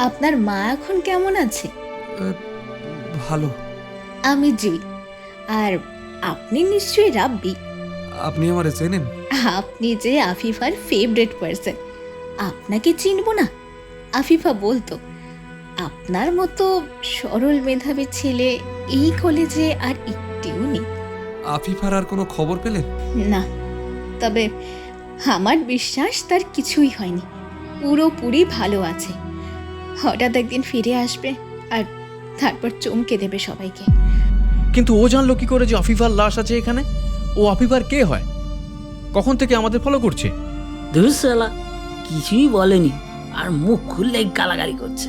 আপনার মা এখন কেমন আছে? ভালো। আমি জুই। আর আপনি নিশ্চয়ই রাব্বি। আপনি আমারে চেনেন? আপনি যে আফিফার ফেভারিট পারসন, আপনাকে চিনব না? আফিফা বলতো আপনার মতো সরল মেধাবী ছেলে এই কলেজে আর একটিও নেই। আফিফার আর কোনো খবর পেলেন? না, তবে আমার বিশ্বাস তার কিছুই হয়নি, পুরোপুরি ভালো আছে। হঠাৎ একদিন ফিরে আসবে আর তারপর চমকে দেবে সবাইকে। কিন্তু ও জানলো কি করে যে আফিফার লাশ আছে এখানে? ও আফিফার কে হয়? কখন থেকে আমাদের ফলো করছে? দুঃসালা কিছুই বলেনি, আর মুখ খুললেই গালাগালি করছে।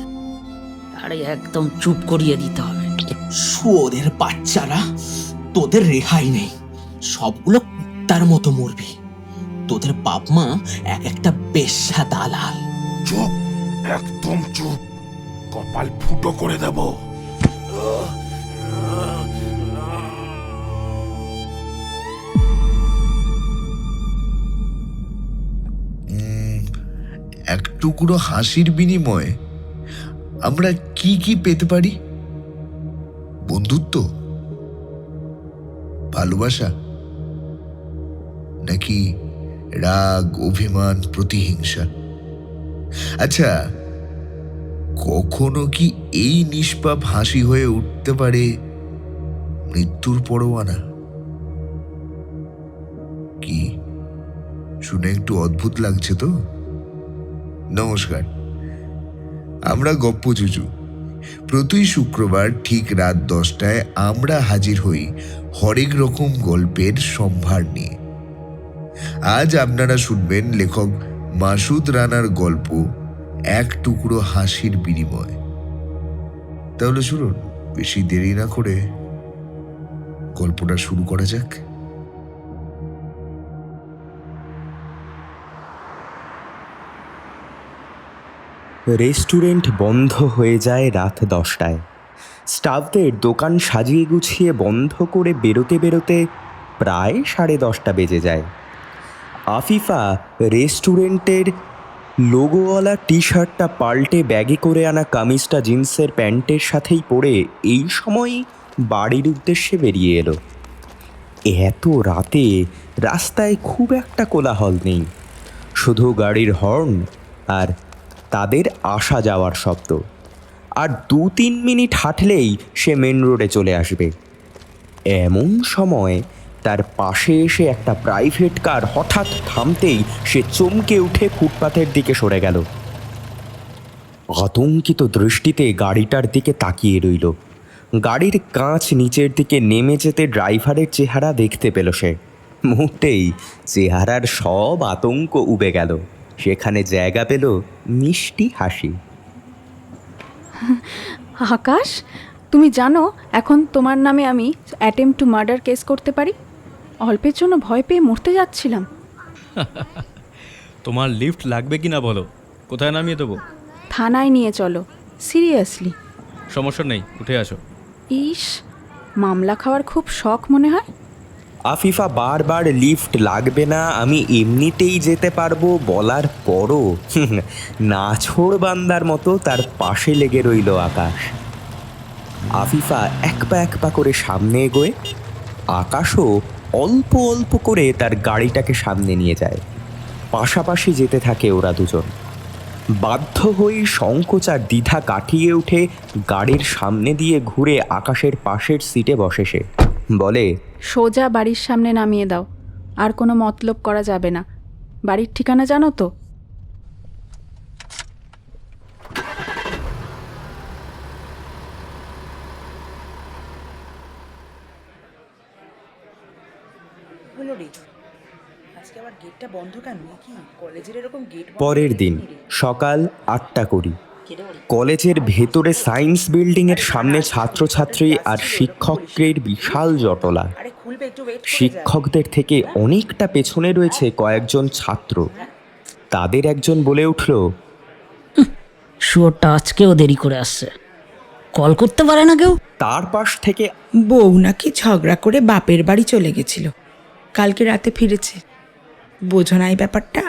আরে একদম চুপ করিয়ে দিতে হবে। শুয়োরের বাচ্চারা, তোদের রেহাই নেই, সবগুলো কুত্তার মতো মরবি। তোদের বাপ মা এক একটা বেশ্যা দালাল। চুপ, একদম চুপ, কপাল ফুটো করে দেব। এক টুকরো হাসির বিনিময়ে আমরা কি কি পেতে পারি? বন্ধুত্ব, ভালোবাসা, নাকি রাগ, অভিমান, প্রতিহিংসা? আচ্ছা, কখনো কি এই নিষ্পাপ হাসি হয়ে উঠতে পারে মৃত্যুর পরোয়ানা? কি শুনে একটু অদ্ভুত লাগছে তো? নমস্কার, আমরা গপ্প জুজু। প্রতি শুক্রবার ঠিক রাত 10টায় আমরা হাজির হই হরেক রকম গল্পের সম্ভার নিয়ে। আজ আপনারা শুনবেন লেখক মাসুদ রানার গল্প এক টুকরো হাসির বিনিময়। তাহলে শুনুন, বেশি দেরি না করে গল্পটা শুরু করা যাক। রেস্টুরেন্ট বন্ধ হয়ে যায় রাত 10টায়। স্টাফদের দোকান সাজিয়ে গুছিয়ে বন্ধ করে বেরোতে বেরোতে প্রায় 10:30 বেজে যায়। আফিফা রেস্টুরেন্টের লোগোওয়ালা টি শার্টটা পাল্টে ব্যাগে করে আনা কামিজটা জিন্সের প্যান্টের সাথেই পরে এই সময়ই বাড়ির উদ্দেশ্যে বেরিয়ে এলো। এত রাতে রাস্তায় খুব একটা কোলাহল নেই, শুধু গাড়ির হর্ন আর তাদের আসা যাওয়ার শব্দ। আর 2-3 মিনিট হাঁটলেই সে মেন রোডে চলে আসবে। এমন সময় তার পাশে এসে একটা প্রাইভেট কার হঠাৎ থামতেই সে চমকে উঠে ফুটপাথের দিকে সরে গেল। আতঙ্কিত দৃষ্টিতে গাড়িটার দিকে তাকিয়ে রইল। গাড়ির কাঁচ নিচের দিকে নেমে যেতে ড্রাইভারের চেহারা দেখতে পেল সে। মুহূর্তেই চেহারার সব আতঙ্ক উবে গেল, সেখানে জায়গা পেল মিষ্টি হাসি। আকাশ, তুমি জানো এখন তোমার নামে আমি অ্যাটেম্প্ট টু মার্ডার কেস করতে পারি? অল্পের জন্য ভয় পেয়ে মরতে যাচ্ছিলাম। তোমার লিফট লাগবে কি না বলো, কোথায় নামিয়ে দেবো? থানায় নিয়ে চলো, সিরিয়াসলি। সমস্যা নেই, উঠে আসো। ইস, মামলা খাওয়ার খুব শখ মনে হয়। আফিফা বারবার লিফট লাগবে না, আমি এমনিতেই যেতে পারবো বলার পরও নাছোড় বান্দার মতো তার পাশে লেগে রইল আকাশ। আফিফা এক পা করে সামনে এগোয়, আকাশও অল্প অল্প করে তার গাড়িটাকে সামনে নিয়ে যায়। পাশাপাশি যেতে থাকে ওরা দুজন। বাধ্য হয়ে সংকোচ আর দ্বিধা কাটিয়ে উঠে গাড়ির সামনে দিয়ে ঘুরে আকাশের পাশের সিটে বসে সে। বলে, সোজা বাড়ির সামনে নামিয়ে দাও, আর কোনো মতলব করা যাবে না। বাড়ির ঠিকানা জানো তো? পরের দিন সকাল 8টা। কলেজের ভেতরে সায়েন্স বিল্ডিংয়ের সামনে ছাত্রছাত্রী আর শিক্ষকের বিশাল জটলা। শিক্ষকদের থেকে অনেকটা পেছনে রয়েছে কয়েকজন ছাত্র। তাদের একজন বলে উঠল, শুয়োরটা আজকেও দেরি করে আসছে, কল করতে পারে না কেউ। তার পাশ থেকে বউ নাকি ঝগড়া করে বাপের বাড়ি চলে গেছিল, কালকে রাতে ফিরেছে। বোঝো না এই ব্যাপারটা?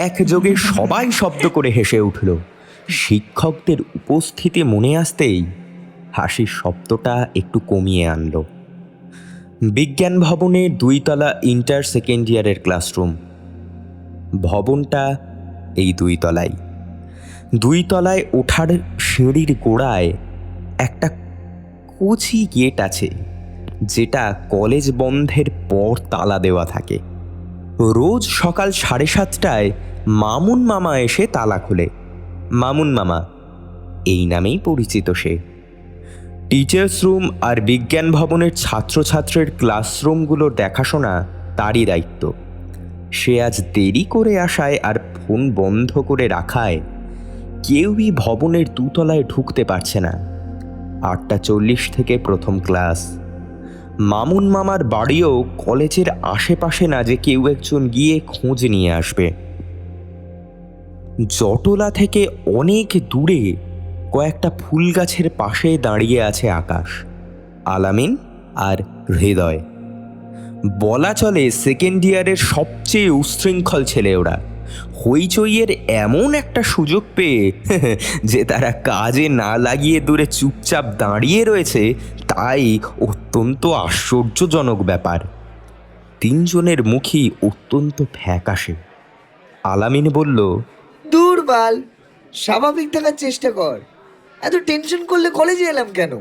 একযোগে সবাই শব্দ করে হেসে উঠল। শিক্ষকদের উপস্থিতি মনে আসতেই হাসির শব্দটা একটু কমিয়ে আনলো। বিজ্ঞান ভবনে 2 তলা ইন্টার সেকেন্ড ইয়ারের ক্লাসরুম। ভবনটা এই 2 তলায়। 2 তলায় ওঠার সিঁড়ির গোড়ায় একটা কচি গেট আছে, যেটা কলেজ বন্ধের পর তালা দেওয়া থাকে। রোজ সকাল 7:30টায় মামুন মামা এসে তালা খোলে। মামুন মামা এই নামেই পরিচিত সে। টিচার্স রুম আর বিজ্ঞান ভবনের ছাত্রছাত্রীর ক্লাসরুমগুলোর দেখাশোনা তারই দায়িত্ব। সে আজ দেরি করে আসায় আর ফোন বন্ধ করে রাখায় কেউই ভবনের 2 তলায় ঢুকতে পারছে না। 8:40 থেকে প্রথম ক্লাস। মামুন মামার বাড়িও কলেজের আশেপাশে না যে কেউ একজন গিয়ে খোঁজ নিয়ে আসবে। জটলা থেকে অনেক দূরে কয়েকটা ফুল গাছের পাশে দাঁড়িয়ে আছে আকাশ, আলামিন আর হৃদয়। বলা চলে সেকেন্ড ইয়ারের সবচেয়ে উশৃঙ্খল ছেলে ওরা। হইচইয়ের এমন একটা সুযোগ পেয়ে যে তারা কাজে না লাগিয়ে দূরে চুপচাপ দাঁড়িয়ে রয়েছে, তাই অত্যন্ত আশ্চর্যজনক ব্যাপার। 3 জনের মুখই অত্যন্ত ফ্যাকাশে। আলামিন বলল, দুর্বল, স্বাভাবিক থাকার চেষ্টা কর। এত টেনশন করলে কলেজে এলাম কেন?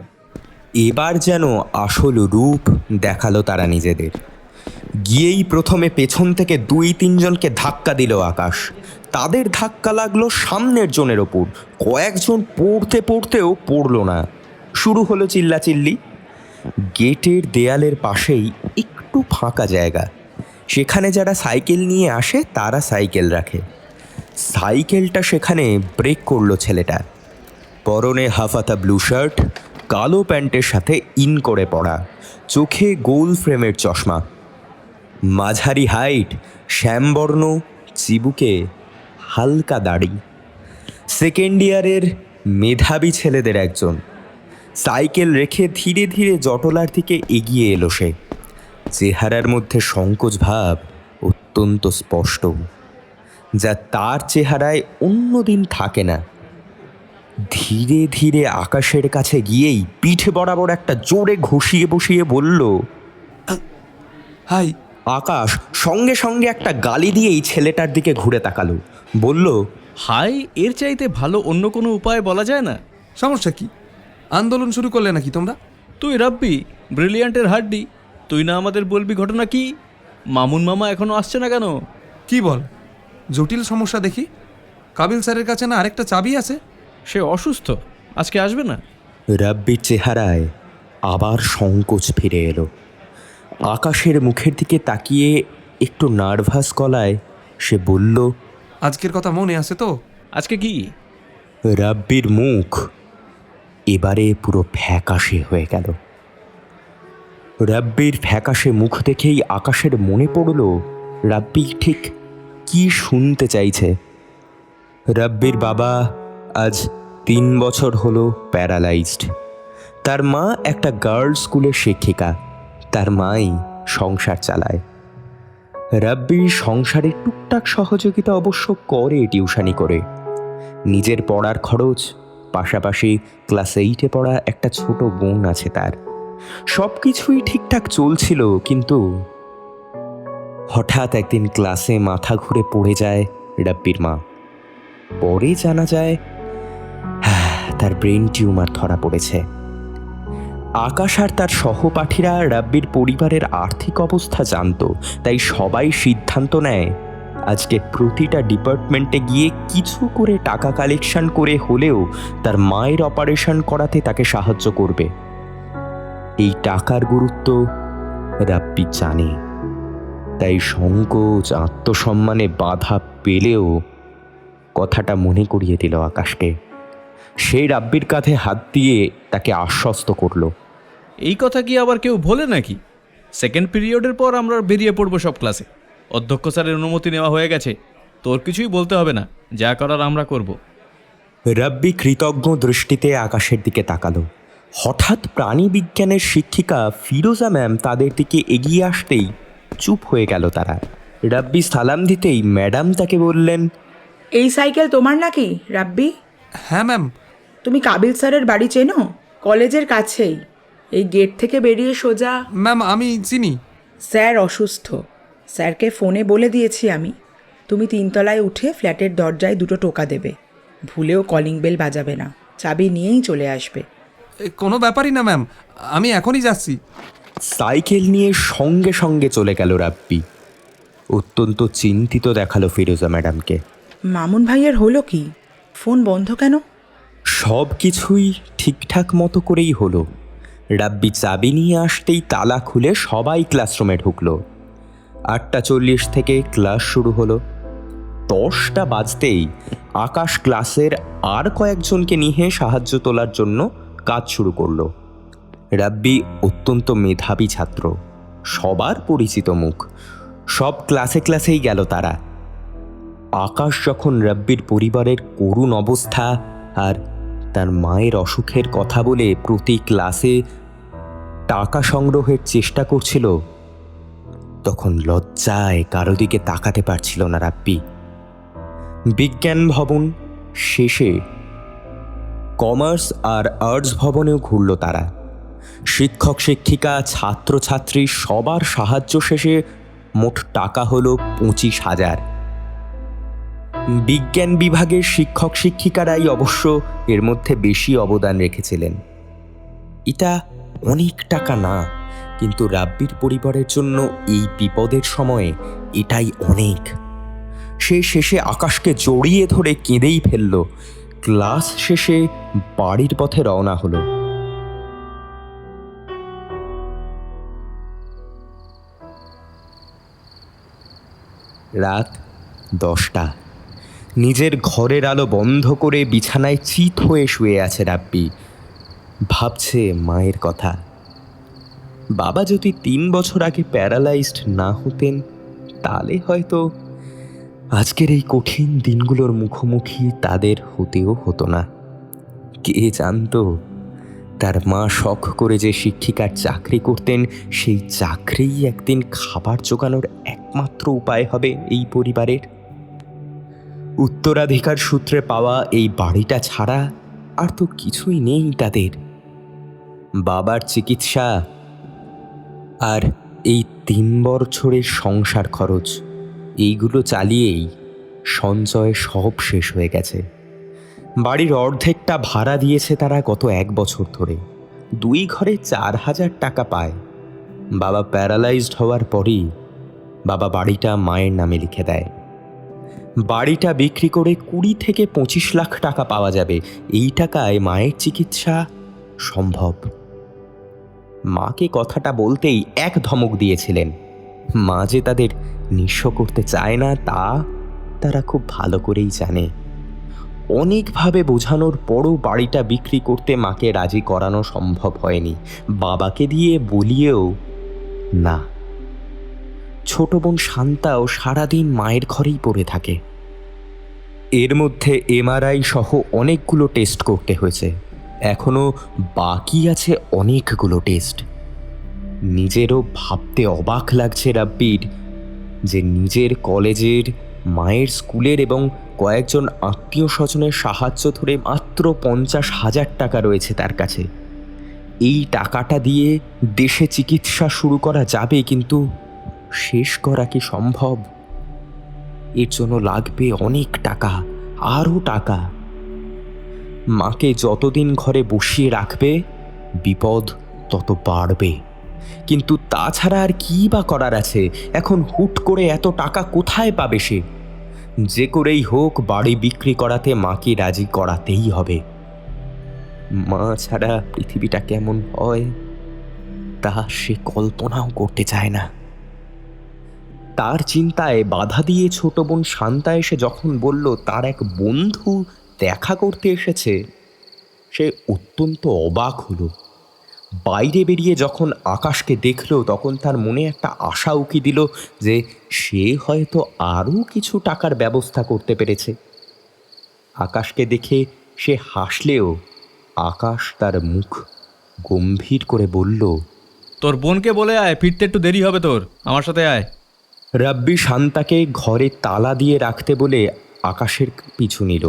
এবার যেন আসল রূপ দেখালো তারা নিজেদের। গিয়েই প্রথমে পেছন থেকে 2-3 জনকে ধাক্কা দিল আকাশ। তাদের ধাক্কা লাগলো সামনের জনের ওপর। কয়েকজন পড়তে পড়তেও পড়ল না। শুরু হলো চিল্লাচিল্লি। গেটের দেয়ালের পাশেই একটু ফাঁকা জায়গা, সেখানে যারা সাইকেল নিয়ে আসে তারা সাইকেল রাখে। সাইকেলটা সেখানে ব্রেক করলো ছেলেটা। পরনে হাফাতা ব্লু শার্ট, কালো প্যান্টের সাথে ইন করে পড়া, চোখে গোল ফ্রেমের চশমা, মাঝারি হাইট, শ্যামবর্ণ, চিবুকে হালকা দাড়ি। সেকেন্ড ইয়ারের মেধাবী ছেলেদের একজন। সাইকেল রেখে ধীরে ধীরে জটলার দিকে এগিয়ে এলো সে। চেহারার মধ্যে সংকোচ ভাব অত্যন্ত স্পষ্ট, যা তার চেহারায় অন্যদিন থাকে না। ধীরে ধীরে আকাশের কাছে গিয়েই পিঠে বরাবর একটা জোরে ঘষিয়ে বসিয়ে বলল, হাই। আকাশ সঙ্গে সঙ্গে একটা গালি দিয়েই ছেলেটার দিকে ঘুরে তাকালো। বলল, হাই, এর চাইতে ভালো অন্য কোনো উপায় বলা যায় না? সমস্যা কি? আন্দোলন শুরু করলে নাকি তোমরা? তুই রাব্বি, ব্রিলিয়ান্টের হাড্ডি, তুই না আমাদের বলবি ঘটনা কি? মামুন মামা এখনো আসছে না কেন? কি বল? জটিল সমস্যা দেখি। কাবিল স্যারের কাছে না আরেকটা চাবি আছে? সে অসুস্থ, আজকে আসবে না। রাব্বির চেহারায় আবার সংকোচ ফিরে এলো। আকাশের মুখের দিকে তাকিয়ে একটু নার্ভাস গলায় সে বলল, আজকের কথা মনে আছে তো? আজকে কি? রাব্বির মুখ এবারে পুরো ফ্যাকাশে হয়ে গেল। রাব্বির ফ্যাকাশে মুখ দেখেই আকাশের মনে পড়ল রাব্বি ঠিক কি শুনতে চাইছে। রাব্বির বাবা আজ 3 বছর হলো প্যারালাইজড। তার মা একটা গার্লস স্কুলের শিক্ষিকা। তার মাই সংসার চালায়। রাব্বির সংসারে টুকটাক সহযোগিতা অবশ্য করে টিউশনি করে। নিজের পড়ার খরচ, পাশাপাশি ক্লাস 8-এ পড়া একটা ছোট বোন আছে তার। সব কিছুই ঠিকঠাক চলছিল, কিন্তু হঠাৎ একদিন ক্লাসে মাথা ঘুরে পড়ে যায় রাব্বির মা। পরে জানা যায় তার ব্রেন টিউমার ধরা পড়েছে। আকাশ আর তার সহপাঠীরা রাব্বির পরিবারের আর্থিক অবস্থা জানত, তাই সবাই সিদ্ধান্ত নেয় আজকে প্রতিটা ডিপার্টমেন্টে গিয়ে কিছু করে টাকা কালেকশন করে হলেও তার মায়ের অপারেশন করাতে তাকে সাহায্য করবে। এই টাকার গুরুত্ব রাব্বি জানে, তাই সংকোচ আত্মসম্মানে বাধা পেলেও কথাটা মনে করিয়ে দিল আকাশকে। সেই রাব্বির কাঁধে হাত দিয়ে তাকে আশ্বস্ত করলো, এই কথা কি আবার কেউ বলে নাকি? সেকেন্ড পিরিয়ডের পর আমরা বেরিয়ে পড়বো সব ক্লাসে। অধ্যক্ষ স্যারের অনুমতি নেওয়া হয়ে গেছে, তোর কিছুই বলতে হবে না, যা করার আমরা করব। রাব্বি কৃতজ্ঞ দৃষ্টিতে আকাশের দিকে তাকালো। হঠাৎ প্রাণী বিজ্ঞানের শিক্ষিকা ফিরোজা ম্যাম তাদের দিকে এগিয়ে আসতেই চুপ হয়ে গেল তারা। রাব্বি সালাম দিতেই ম্যাডাম তাকে বললেন, এই সাইকেল তোমার নাকি রাব্বি? হ্যাঁ ম্যাম। তুমি কাবিল স্যারের বাড়ি চেনো? কলেজের কাছেই, এই গেট থেকে বেরিয়ে সোজা। ম্যাম আমি চিনি। স্যার অসুস্থ, স্যারকে ফোনে বলে দিয়েছি আমি। তুমি 3 তলায় উঠে ফ্ল্যাটের দরজায় 2টো টোকা দেবে, ভুলেও কলিং বেল বাজাবে না, চাবি নিয়েই চলে আসবে। কোনো ব্যাপারই না ম্যাম, আমি এখনই যাচ্ছি। সাইকেল নিয়ে সঙ্গে সঙ্গে চলে গেল রাব্বি। অত্যন্ত চিন্তিত দেখালো ফিরোজা ম্যাডামকে। মামুন ভাইয়ের হলো কি? ফোন বন্ধ কেন? সব কিছুই ঠিকঠাক মতো করেই হলো। রাব্বি চাবি নিয়ে আসতেই তালা খুলে সবাই ক্লাসরুমে ঢুকলো। 8:40 থেকে ক্লাস শুরু হলো। 10টা বাজতেই আকাশ ক্লাসের আর কয়েকজনকে নিয়ে সাহায্য তোলার জন্য কাজ শুরু করলো। রাব্বি অত্যন্ত মেধাবী ছাত্র, সবার পরিচিত মুখ, সব ক্লাসে ক্লাসেই গেল তারা। আকাশ যখন রাব্বির পরিবারের করুণ অবস্থা আর তার মায়ের অসুখের কথা বলে প্রতি ক্লাসে টাকা সংগ্রহের চেষ্টা করছিল, তখন লজ্জায় কারো দিকে তাকাতে পারছিল না রাব্বি। বিজ্ঞান ভবন শেষে কমার্স আর আর্টস ভবনেও ঘুরল তারা। শিক্ষক শিক্ষিকা ছাত্রছাত্রী সবার সাহায্য শেষে মোট টাকা হলো 25,000। বিজ্ঞান বিভাগের শিক্ষক শিক্ষিকারাই অবশ্য এর মধ্যে বেশি অবদান রেখেছিলেন। এটা অনেক টাকা না, কিন্তু রাব্বির পরিবারের জন্য এই বিপদের সময়ে এটাই অনেক। সে শেষে আকাশকে জড়িয়ে ধরে কেঁদেই ফেলল। ক্লাস শেষে বাড়ির পথে রওনা হলো। রাত 10টা। নিজের ঘরের আলো বন্ধ করে বিছানায় চিত হয়ে শুয়ে আছে রাব্বি। ভাবছে মায়ের কথা। বাবা যদি 3 বছর আগে প্যারালাইজড না হতেন, তাহলে হয়তো আজকের এই কঠিন দিনগুলোর মুখোমুখি তাদের হতেও হতো না। কে জানতো তার মা শখ করে যে শিক্ষিকার চাকরি করতেন, সেই চাকরিই একদিন খাবার জোগানোর একমাত্র উপায় হবে এই পরিবারের। উত্তরাধিকার সূত্রে পাওয়া এই বাড়িটা ছাড়া আর তো কিছুই নেই তাদের। বাবার চিকিৎসা আর এই 3 বছরের সংসার খরচ, এইগুলো চালিয়েই সঞ্চয় সব শেষ হয়ে গেছে। বাড়ির অর্ধেকটা ভাড়া দিয়েছে তারা গত 1 বছর ধরে। 2 ঘরে 4,000 টাকা পায়। বাবা প্যারালাইজড হওয়ার পরই বাবা বাড়িটা মায়ের নামে লিখে দেয়। বাড়িটা বিক্রি করে 20 থেকে 25 লাখ টাকা পাওয়া যাবে। এই টাকায় মায়ের চিকিৎসা সম্ভব। মাকে কথাটা বলতেই এক ধমক দিয়েছিলেন। মা যে তাদের নিঃস্ব করতে চায় না তা তারা খুব ভালো করেই জানে। অনেকভাবে বোঝানোর পরও বাড়িটা বিক্রি করতে মাকে রাজি করানো সম্ভব হয়নি। বাবাকে দিয়ে বলিয়েও না। ছোট বোন শান্তাও সারাদিন মায়ের ঘরেই পড়ে থাকে। এর মধ্যে এমআরআই সহ অনেকগুলো টেস্ট করতে হয়েছে। এখনো বাকি আছে অনেকগুলো টেস্ট। নিজেরও ভাবতে অবাক লাগছে রাব্বির যে নিজের কলেজের, মায়ের স্কুলের এবং কয়েকজন আত্মীয় স্বজনের সাহায্য ধরে মাত্র 50,000 টাকা রয়েছে তার কাছে। এই টাকাটা দিয়ে দেশে চিকিৎসা শুরু করা যাবে, কিন্তু শেষ করা কি সম্ভব? এর জন্য লাগবে অনেক টাকা, আরও টাকা। মাকে যতদিন ঘরে বসিয়ে রাখবে বিপদ তত বাড়বে। কিন্তু তাছাড়া আর কি বা করার আছে? এখন হুট করে এত টাকা কোথায় পাবে সে? যে করেই হোক বাড়ি বিক্রি করাতে মাকে রাজি করাতেই হবে। মা ছাড়া পৃথিবীটা কেমন হয় তা সে কল্পনাও করতে চায় না। তার চিন্তায় বাধা দিয়ে ছোট বোন শান্তা এসে যখন বলল তার এক বন্ধু দেখা করতে এসেছে, সে অত্যন্ত অবাক হলো। বাইরে বেরিয়ে যখন আকাশকে দেখল, তখন তার মনে একটা আশা উকি দিল যে সে হয়তো আরও কিছু টাকার ব্যবস্থা করতে পেরেছে। আকাশকে দেখে সে হাসলেও আকাশ তার মুখ গম্ভীর করে বলল, তোর বোনকে বলে আয়, ফিরতে একটু দেরি হবে তোর, আমার সাথে আয়। রাব্বি শান্তাকে ঘরে তালা দিয়ে রাখতে বলে আকাশের পিছু নিল।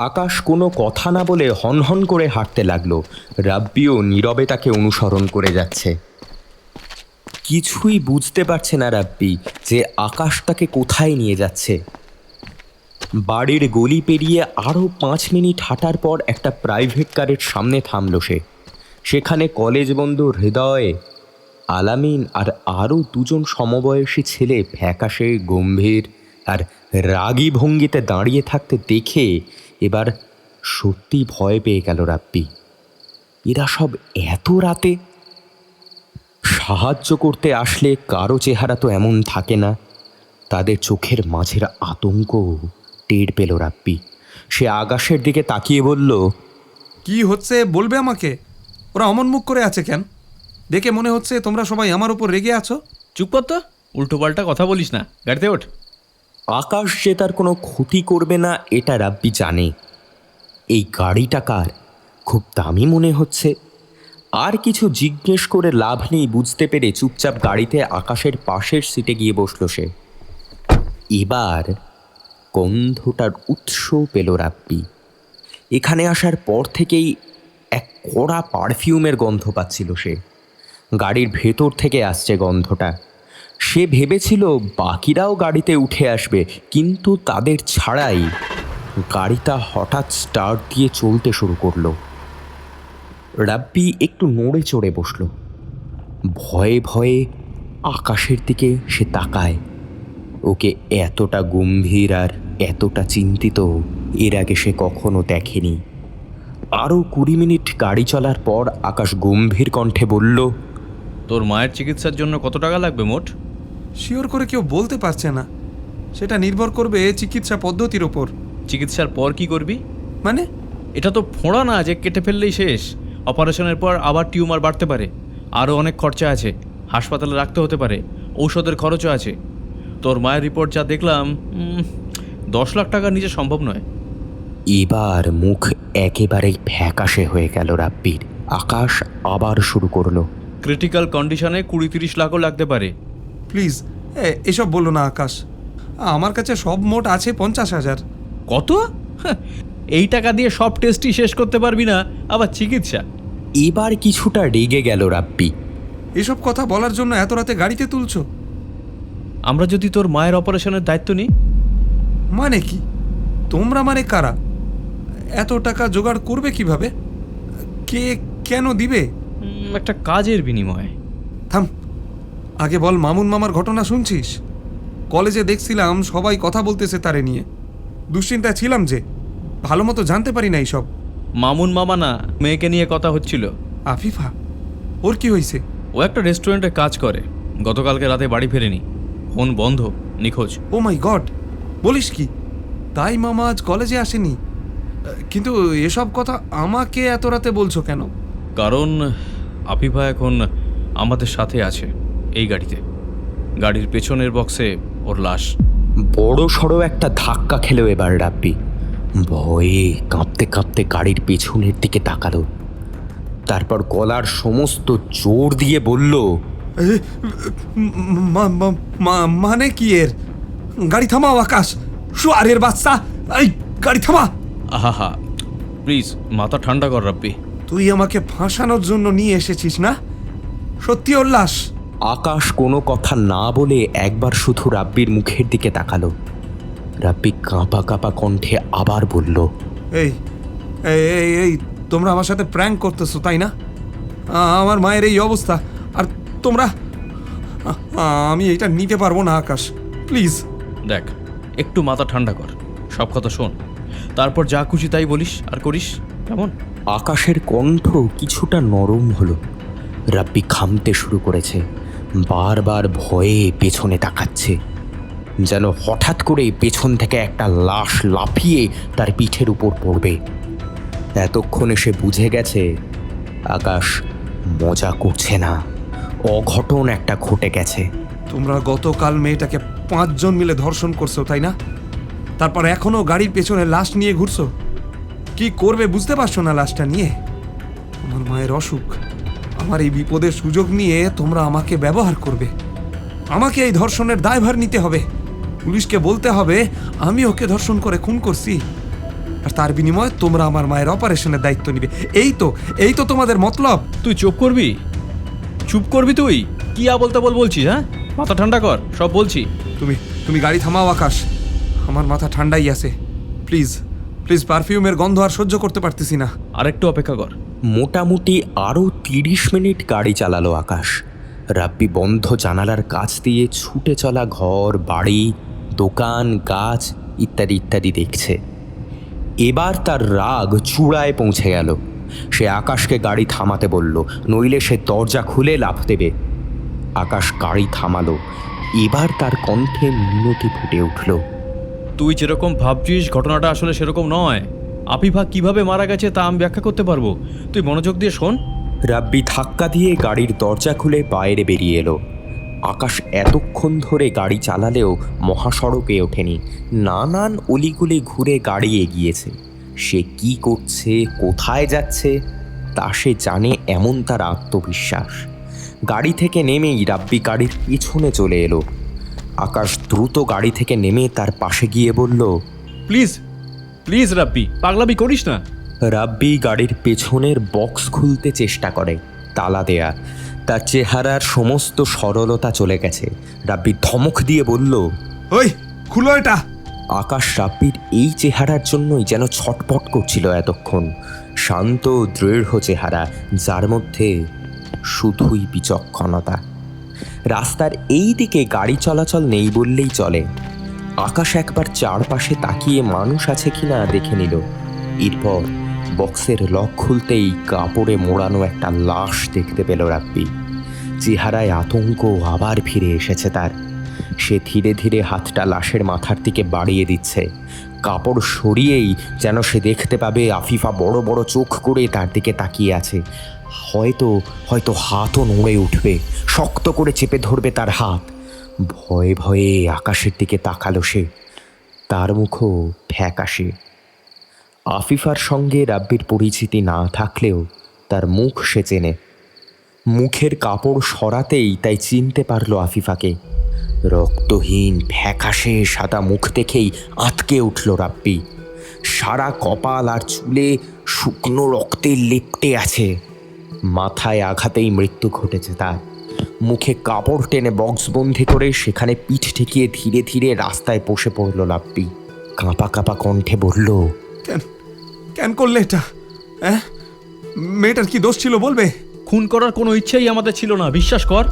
আকাশ কোনো কথা না বলে হনহন করে হাঁটতে লাগলো। রাব্বিও নীরবে তাকে অনুসরণ করে যাচ্ছে। কিছুই বুঝতে পারছে না রাব্বি যে আকাশ তাকে কোথায় নিয়ে যাচ্ছে। বাড়ির গলি পেরিয়ে আরও 5 মিনিট হাঁটার পর একটা প্রাইভেট কারের সামনে থামল সে। সেখানে কলেজ বন্ধু হৃদয়, আলামিন আর আরও 2জন সমবয়সী ছেলে ফ্যাকাশে গম্ভীর আর রাগী ভঙ্গিতে দাঁড়িয়ে থাকতে দেখে এবার সত্যি ভয় পেয়ে গেল রাব্বি। এরা সব এত রাতে? সাহায্য করতে আসলে কারো চেহারা তো এমন থাকে না। তাদের চোখের মাঝের আতঙ্ক টের পেল রাব্বি। সে আকাশের দিকে তাকিয়ে বলল, কি হচ্ছে বলবে আমাকে? ওরা অমন মুখ করে আছে কেন? দেখে মনে হচ্ছে তোমরা সবাই আমার উপর রেগে আছো। চুপ কর তো, উল্টোপাল্টা কথা বলিস না, গাড়িতে ওঠ। আকাশ যে তার কোনো ক্ষতি করবে না এটা রাব্বি জানে। এই গাড়িটা কার? খুব দামি মনে হচ্ছে। আর কিছু জিজ্ঞেস করে লাভ নেই বুঝতে পেরে চুপচাপ গাড়িতে আকাশের পাশের সিটে গিয়ে বসল সে। এবার গন্ধটার উৎস পেল রাব্বি। এখানে আসার পর থেকেই এক কড়া পারফিউমের গন্ধ পাচ্ছিল সে। গাড়ির ভেতর থেকে আসছে গন্ধটা। সে ভেবেছিল বাকিরাও গাড়িতে উঠে আসবে, কিন্তু তাদের ছাড়াই গাড়িটা হঠাৎ স্টার্ট দিয়ে চলতে শুরু করলো। রাব্বি একটু নড়ে চড়ে বসল। ভয়ে ভয়ে আকাশের দিকে সে তাকায়। ওকে এতটা গম্ভীর আর এতটা চিন্তিত এর আগে সে কখনো দেখেনি। আরও 20 মিনিট গাড়ি চলার পর আকাশ গম্ভীর কণ্ঠে বলল, তোর মায়ের চিকিৎসার জন্য কত টাকা লাগবে মোট? শিওর করে কেউ বলতে পারছে না। সেটা নির্ভর করবে চিকিৎসা পদ্ধতির ওপর। চিকিৎসার পর কি করবি? মানে? এটা তো ফোঁড়া না যে কেটে ফেললেই শেষ। অপারেশনের পর আবার টিউমার বাড়তে পারে, আরও অনেক খরচা আছে, হাসপাতালে রাখতে হতে পারে, ঔষধের খরচও আছে। তোর মায়ের রিপোর্ট যা দেখলাম 10 লাখ টাকার নিচে সম্ভব নয়। এবার মুখ একেবারেই ফ্যাকাশে হয়ে গেল রাব্বির। আকাশ আবার শুরু করলো, ক্রিটিক্যাল কন্ডিশনে 20-30 লাখও লাগতে পারে। প্লিজ এসব বলো না আকাশ। আমার কাছে সব মোট আছে 50,000। কত? এই টাকা দিয়ে সব টেস্টই শেষ করতে পারবি না, আবার চিকিৎসা? এবার কিছুটা রেগে গেল রাব্বি। এসব কথা বলার জন্য এত রাতে গাড়িতে তুলছো? আমরা যদি তোর মায়ের অপারেশনের দায়িত্ব নিই? মানে কি? তোমরা মানে কারা? এত টাকা জোগাড় করবে কিভাবে? কে কেন দিবে? একটা কাজের বিনিময়ে। থাম, আগে বল মামুন মামার ঘটনা শুনছিস? কলেজে দেখছিলাম সবাই কথা বলতেছে তারে নিয়ে। দুশ্চিন্তায় ছিলাম যে, ভালো মতো জানতে পারি না এইসব। মামুন মামা না, মেয়েকে নিয়ে কথা হচ্ছিল। আফিফা? ওর কি হয়েছে? ও একটা রেস্টুরেন্টে কাজ করে, গতকালকে রাতে বাড়ি ফেরেনি, ফোন বন্ধ, নিখোঁজ। ও মাই গড, বলিস কি? তাই মামা আজ কলেজে আসেনি? কিন্তু এসব কথা আমাকে এত রাতে বলছো কেন? কারণ আফিফা এখন আমাদের সাথে আছে এই গাড়িতে। গাড়ির পেছনের বক্সে ওর লাশ। বড় সড়ো একটা ধাক্কা খেলো এবার রাব্বি। ভয়ে কাঁপতে কাঁপতে গাড়ির পেছনের দিকে তাকালো। তারপর গলার সমস্ত জোর দিয়ে বলল, মানে কি এর? গাড়ি থামাও আকাশ, শুয়ারের বাচ্চা! এই গাড়ি থামা! আহা, প্লিজ মাথা ঠান্ডা কর রাব্বি। তুই আমাকে ফাঁসানোর জন্য নিয়ে এসেছিস না? সত্যি ওর লাশ? আকাশ কোনো কথা না বলে একবার শুধু রাব্বির মুখের দিকে তাকালো। রাব্বি কাঁপা কাঁপা কণ্ঠে আবার বলল, এই এই এই তোমরা আমার সাথে প্র্যাঙ্ক করতেছো তাই না? আমার মায়ের এই অবস্থা আর তোমরা? আমি এটা নিতে পারবো না আকাশ, প্লিজ। দেখ, একটু মাথা ঠান্ডা কর, সব কথা শোন, তারপর যা খুশি তাই বলিস আর করিস, কেমন? আকাশের কণ্ঠ কিছুটা নরম হলো। রাব্বি ঘামতে শুরু করেছে, বারবার ভয়ে পেছনে তাকাচ্ছে, যেন হঠাৎ করে পেছন থেকে একটা লাশ লাফিয়ে তার পিঠের উপর পড়বে। এতক্ষণে সে বুঝে গেছে আকাশ মজা করছে না, অঘটন একটা ঘটে গেছে। তোমরা গতকাল মেয়েটাকে 5 জন মিলে ধর্ষণ করছো তাই না? তারপর এখনো গাড়ির পেছনে লাশ নিয়ে ঘুরছো। কি করবে বুঝতে পারছো না লাশটা নিয়ে? আমার মায়ের অসুখ, আমার এই বিপদের সুযোগ নিয়ে তোমরা আমাকে ব্যবহার করবে। আমাকে এই ধর্ষণের দায়ভার নিতে হবে। পুলিশকে বলতে হবে আমি ওকে ধর্ষণ করে খুন করছি, আর তার বিনিময়ে তোমরা আমার মায়ের অপারেশনের দায়িত্ব নিবে। এই তো তোমাদের মতলব। তুই চুপ করবি তুই কি বলতে বলছিস? হ্যাঁ, মাথা ঠান্ডা কর, সব বলছি। তুমি গাড়ি থামাও আকাশ, আমার মাথা ঠান্ডাই আছে। প্লিজ পারফিউমের গন্ধ আর সহ্য করতে পারতেছি না। আরেকটু অপেক্ষা কর। মোটামুটি আরও 30 মিনিট গাড়ি চালালো আকাশ। রাব্বি বন্ধ জানালার কাছ দিয়ে ছুটে চলা ঘর, বাড়ি, দোকান, গাছ ইত্যাদি ইত্যাদি দেখছে। এবার তার রাগ চূড়ায় পৌঁছে গেল। সে আকাশকে গাড়ি থামাতে বলল, নইলে সে দরজা খুলে লাফ দেবে। আকাশ গাড়ি থামালো। এবার তার কণ্ঠে মিনতি ফুটে উঠল। তুই যেরকম ভাবছিস ঘটনাটা আসলে সেরকম নয়। আফিফা কিভাবে মারা গেছে তা আমি ব্যাখ্যা করতে পারবো, তুই মনোযোগ দিয়ে শোন। রাব্বি ধাক্কা দিয়ে গাড়ির দরজা খুলে বাইরে বেরিয়ে এলো। আকাশ এতক্ষণ ধরে গাড়ি চালালেও মহাসড়কে ওঠেনি। নানান অলিগুলি ঘুরে গাড়ি এগিয়েছে। সে কি করছে, কোথায় যাচ্ছে তা সে জানে, এমন তার আত্মবিশ্বাস। গাড়ি থেকে নেমেই রাব্বি গাড়ির পিছনে চলে এলো। আকাশ দ্রুত গাড়ি থেকে নেমে তার পাশে গিয়ে বলল, প্লিজ রাব্বি, পাগলামি করিস না। রাব্বি গাড়ির পেছনের বক্স খুলতে চেষ্টা করে, তালা দেয়া। তার চেহারার সমস্ত সরলতা চলে গেছে। রাব্বি ধমক দিয়ে বলল, ওই খুলো এটা। আকাশ রাব্বির এই চেহারার জন্যই যেন ছটপট করছিল এতক্ষণ। শান্ত দৃঢ় চেহারা, যার মধ্যে শুধুই বিচক্ষণতা। রাস্তার এই দিকে গাড়ি চলাচল নেই বললেই চলে। আকাশ একবার চারপাশে তাকিয়ে মানুষ আছে কিনা দেখে নিল। এরপর বক্সের লক খুলতেই কাপড়ে মোড়ানো একটা লাশ দেখতে পেল রাব্বি। চেহারায় আতঙ্ক আবার ফিরে এসেছে তার। সে ধীরে ধীরে হাতটা লাশের মাথার দিকে বাড়িয়ে দিচ্ছে। কাপড় সরিয়েই যেন সে দেখতে পাবে আফিফা বড় বড় চোখ করে তার দিকে তাকিয়ে আছে। হয়তো হাতও নড়ে উঠবে, শক্ত করে চেপে ধরবে তার হাত। ভয়ে ভয়ে আকাশের দিকে তাকালো সে। তার মুখও ফ্যাকাশে। আফিফার সঙ্গে রাব্বির পরিচিতি না থাকলেও তার মুখ সে চেনে। মুখের কাপড় সরাতেই তাই চিনতে পারল আফিফাকে। রক্তহীন ফ্যাকাশে সাদা মুখ দেখেই আঁতকে উঠল রাব্বি। সারা কপাল আর চুলে শুকনো রক্তে লেপ্টে আছে। মাথায় আঘাতেই মৃত্যু ঘটেছে তার। মুখে কাপড় টেনে বক্সবন্দি করে সেখানে পিঠ ঠেকিয়ে ধীরে ধীরে রাস্তায় বসে পড়ল রাব্বি। কাঁপা কাঁপা কণ্ঠে বলল, কেন করলে এটা? মেয়েটার কি দোষ ছিল বলবে? খুন করার কোনো ইচ্ছেই আমাদের ছিল না, বিশ্বাস কর।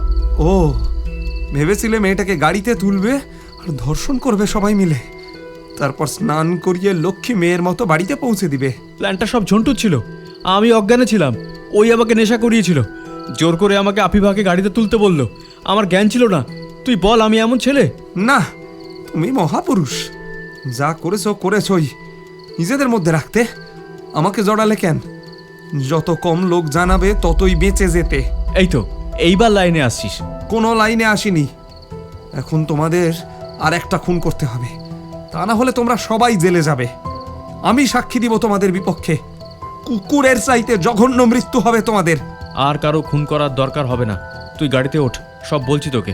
ও ভেবেছিলে মেয়েটাকে গাড়িতে তুলবে আর ধর্ষণ করবে সবাই মিলে, তারপর স্নান করিয়ে লক্ষ্মী মেয়ের মতো বাড়িতে পৌঁছে দিবে। প্ল্যানটা সব ঝন্টুর ছিল, আমি অজ্ঞানে ছিলাম। ওই আমাকে নেশা করিয়েছিল, জোর করে আমাকে আফিফাকে গাড়িতে তুলতে বলল। আমার জ্ঞান ছিল না। তুই বল আমি এমন ছেলে? না, তুমি মহাপুরুষ। যা করেছই নিজেদের মধ্যে রাখতে। আমাকে জড়ালে কেন? যত কম লোক জানাবে ততই বেঁচে যেতে। এই তো এইবার লাইনে আসছিস। কোনো লাইনে আসিনি। এখন তোমাদের আর একটা খুন করতে হবে, তা না হলে তোমরা সবাই জেলে যাবে। আমি সাক্ষী দিব তোমাদের বিপক্ষে। কুকুরের চাইতে জঘন্য মৃত্যু হবে তোমাদের। আর কারো খুন করার দরকার হবে না, তুই গাড়িতে ওঠ, সব বলছি তোকে।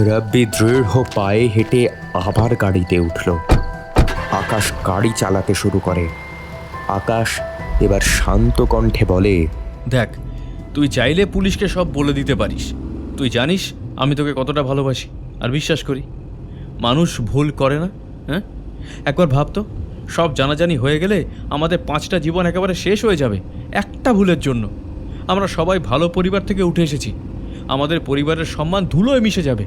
রাব্বি দৃঢ় পায়ে হেঁটে আবার গাড়িতে উঠল। আকাশ গাড়ি চালাতে শুরু করে। আকাশ এবার শান্ত কণ্ঠে বলে, দেখ, তুই চাইলে পুলিশকে সব বলে দিতে পারিস। তুই জানিস আমি তোকে কতটা ভালোবাসি আর বিশ্বাস করি। মানুষ ভুল করে না, হ্যাঁ? একবার ভাবতো, সব জানাজানি হয়ে গেলে আমাদের 5টা জীবন একেবারে শেষ হয়ে যাবে একটা ভুলের জন্য। আমরা সবাই ভালো পরিবার থেকে উঠে এসেছি, আমাদের পরিবারের সম্মান ধুলোয় মিশে যাবে।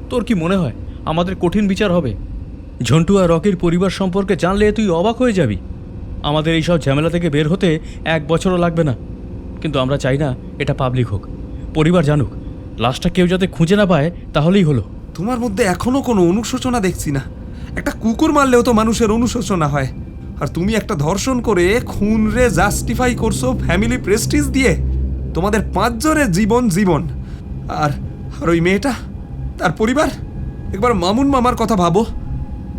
তোর কি মনে হয় আমাদের কঠিন বিচার হবে? ঝন্টু আর রকির পরিবার সম্পর্কে জানলে তুই অবাক হয়ে যাবি। আমাদের এই সব ঝামেলা থেকে বের হতে 1 বছরও লাগবে না। কিন্তু আমরা চাই না এটা পাবলিক হোক, পরিবার জানুক। লাশটা কেউ যাতে খুঁজে না পায় তাহলেই হলো। তোমার মধ্যে এখনো কোনো অনুশোচনা দেখছি না। একটা কুকুর মারলেও তো মানুষের অনুশোচনা হয়, আর তুমি একটা ধর্ষণ করে খুনরে জাস্টিফাই করছো ফ্যামিলি প্রেস্টিজ দিয়ে। তোমাদের 5 জনের জীবন। আর ওই মেয়েটা, তার পরিবার। একবার মামুন মামার কথা ভাবো।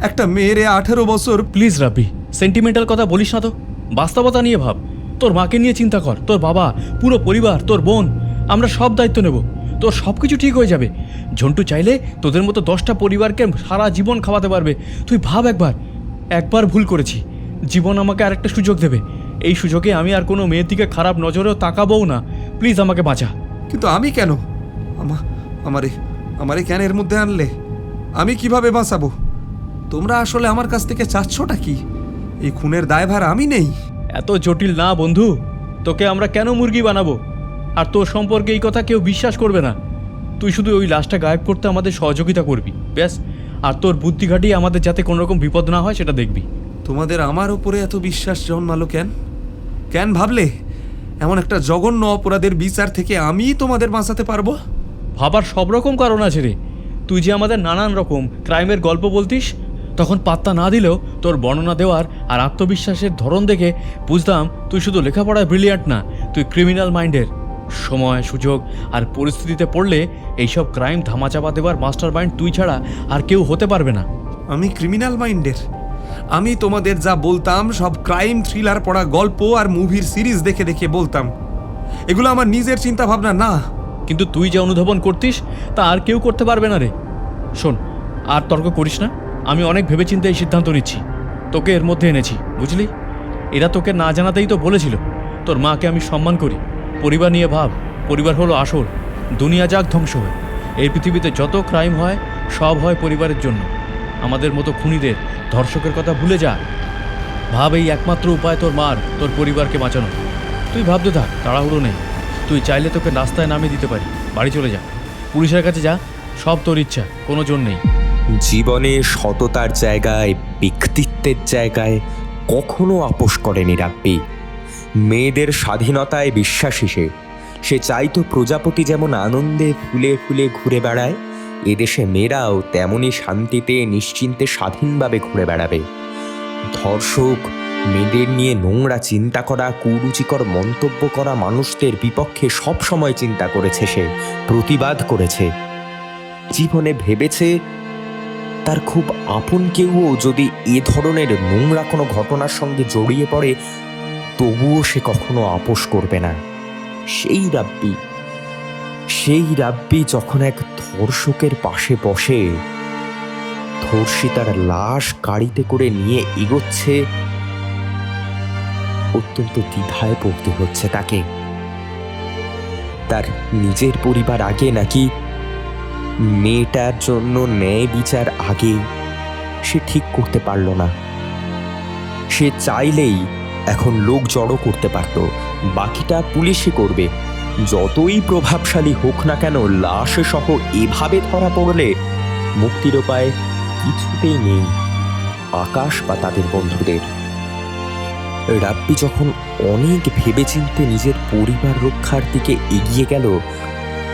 একটা মেয়েরে 18 বছর। প্লিজ রাব্বি, সেন্টিমেন্টাল কথা বলিস না তো, বাস্তবতা নিয়ে ভাব। তোর মাকে নিয়ে চিন্তা কর, তোর বাবা, পুরো পরিবার, তোর বোন, আমরা সব দায়িত্ব নেব। তোর সব কিছু ঠিক হয়ে যাবে। ঝন্টু চাইলে তোদের মতো 10টা পরিবারকে সারা জীবন খাওয়াতে পারবে। তুই ভাব, একবার ভুল করেছি, জীবন আমাকে আরেকটা সুযোগ দেবে। এই সুযোগে আমি আর কোনো মেয়ের দিকে খারাপ নজরেও তাকাবও না। প্লিজ আমাকে বাঁচা। কিন্তু আমি কেন? আমারে কেন এর মধ্যে আনলে? আমি কিভাবে বাঁচাবো? তোমরা আসলে আমার কাছ থেকে চাচ্ছটা কি? এই খুনের দায়ভার আমি নেই। এত জটিল না বন্ধু। তোকে আমরা কেন মুরগি বানাবো? আর তোর সম্পর্কে এই কথা কেউ বিশ্বাস করবে না। তুই শুধু ওই লাশটা গায়েব করতে আমাদের সহযোগিতা করবি, ব্যাস। আর তোর বুদ্ধি খাটিয়ে আমাদের যাতে কোনো রকম বিপদ না হয় সেটা দেখবি। তোমাদের আমার ওপরে এত বিশ্বাস জন্মালো কেন ভাবলে এমন একটা জঘন্য অপরাধের বিচার থেকে আমি তোমাদের বাঁচাতে পারবো? ভাবার সব রকম কারণ আছে রে। তুই যে আমাদের নানান রকম ক্রাইমের গল্প বলতিস, তখন পাত্তা না দিলেও তোর বর্ণনা দেওয়ার আর আত্মবিশ্বাসের ধরন দেখে বুঝতাম তুই শুধু লেখাপড়ায় ব্রিলিয়ান্ট না, তুই ক্রিমিনাল মাইন্ডের। সময়, সুযোগ আর পরিস্থিতিতে পড়লে এইসব ক্রাইম ধামাচাপা দেওয়ার মাস্টার মাইন্ড তুই ছাড়া আর কেউ হতে পারবে না। আমি ক্রিমিনাল মাইন্ডের? আমি তোমাদের যা বলতাম সব ক্রাইম থ্রিলার পড়া গল্প আর মুভির সিরিজ দেখে দেখে বলতাম। এগুলো আমার নিজের চিন্তা ভাবনা না। কিন্তু তুই যে অনুধাবন করতিস তা আর কেউ করতে পারবে না রে। শোন, আর তর্ক করিস না। আমি অনেক ভেবেচিন্তে এই সিদ্ধান্ত নিচ্ছি। তোকে এর মধ্যে এনেছি, বুঝলি? এরা তোকে না জানাতেই তো বলেছিল। তোর মাকে আমি সম্মান করি। পরিবার নিয়ে ভাব, পরিবার হলো আসল। দুনিয়া যাক ধ্বংস হয়, এই পৃথিবীতে যত ক্রাইম হয় সব হয় পরিবারের জন্য। আমাদের মতো খুনিদের, ধর্ষকের কথা ভুলে যা। ভাব, এই একমাত্র উপায় তোর মার, তোর পরিবারকে বাঁচানো। তুই ভাবতে থাক, তাড়াহুড়ো নেই। তুই চাইলে তোকে রাস্তায় নামিয়ে দিতে পারি। বাড়ি চলে যা, পুলিশের কাছে যা, সব তোর ইচ্ছা, কোনো জোর নেই। জীবনে সততার জায়গায়, ব্যক্তিত্বের জায়গায় কখনো আপোষ করেনি রাব্বি। মেয়েদের স্বাধীনতায় বিশ্বাসী সে চাইতো প্রজাপতি যেমন আনন্দে ফুলে ফুলে ঘুরে বেড়ায়, এদেশে মেয়েরাও তেমনই শান্তিতে নিশ্চিন্তে স্বাধীনভাবে ঘুরে বেড়াবে। ধর্ষক, মেয়েদের নিয়ে নোংরা চিন্তা করা, কুরুচিকর মন্তব্য করা মানুষদের বিপক্ষে সব সময় চিন্তা করেছে সে, প্রতিবাদ করেছে। জীবনে ভেবেছে তার খুব আপন কেউও যদি এ ধরনের নোংরা কোনো ঘটনার সঙ্গে জড়িয়ে পড়ে তবুও সে কখনো আপোষ করবে না। সেই রাব্বি যখন এক ধর্ষকের পাশে বসে, ধর্ষিতার লাশ গাড়িতে করে নিয়ে এগোচ্ছে, অত্যন্ত দ্বিধায় পড়তে হচ্ছে তাকে। তার নিজের পরিবার আগে নাকি মেয়েটার জন্য ন্যায় বিচার আগে, সে ঠিক করতে পারল না। সে চাইলেই এখন লোক জড়ো করতে পারত, বাকিটা পুলিশই করবে। যতই প্রভাবশালী হোক না কেন, লাশ সহ এভাবে ধরা পড়লে মুক্তির উপায় কিছুতেই নেই আকাশ বা তাদের বন্ধুদের। রাব্বি যখন অনেক ভেবেচিন্তে নিজের পরিবার রক্ষার দিকে এগিয়ে গেল,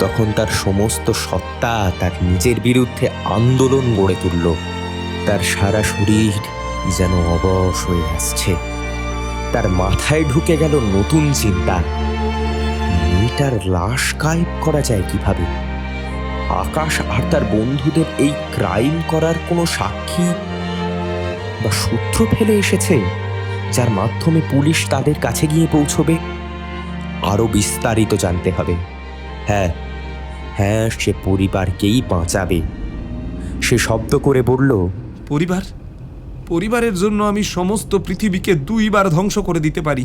তখন তার সমস্ত সত্তা তার নিজের বিরুদ্ধে আন্দোলন গড়ে তুলল। তার সারা শরীর যেন অবশ হয়ে আসছে। তার মাথায় ঢুকে গেল নতুন চিন্তা, মেয়েটার লাশ গায়েব করা যায় কিভাবে? আকাশ আর তার বন্ধুদের এই ক্রাইম করার কোনো সাক্ষী বা সূত্র ফেলে এসেছে যার মাধ্যমে পুলিশ তাদের কাছে গিয়ে পৌঁছবে। আরো বিস্তারিত জানতে হবে। হ্যাঁ, সে পরিবারকেই বাঁচাবে। সে শব্দ করে বলল, পরিবারের জন্য আমি সমস্ত পৃথিবীকে 2 বার ধ্বংস করে দিতে পারি।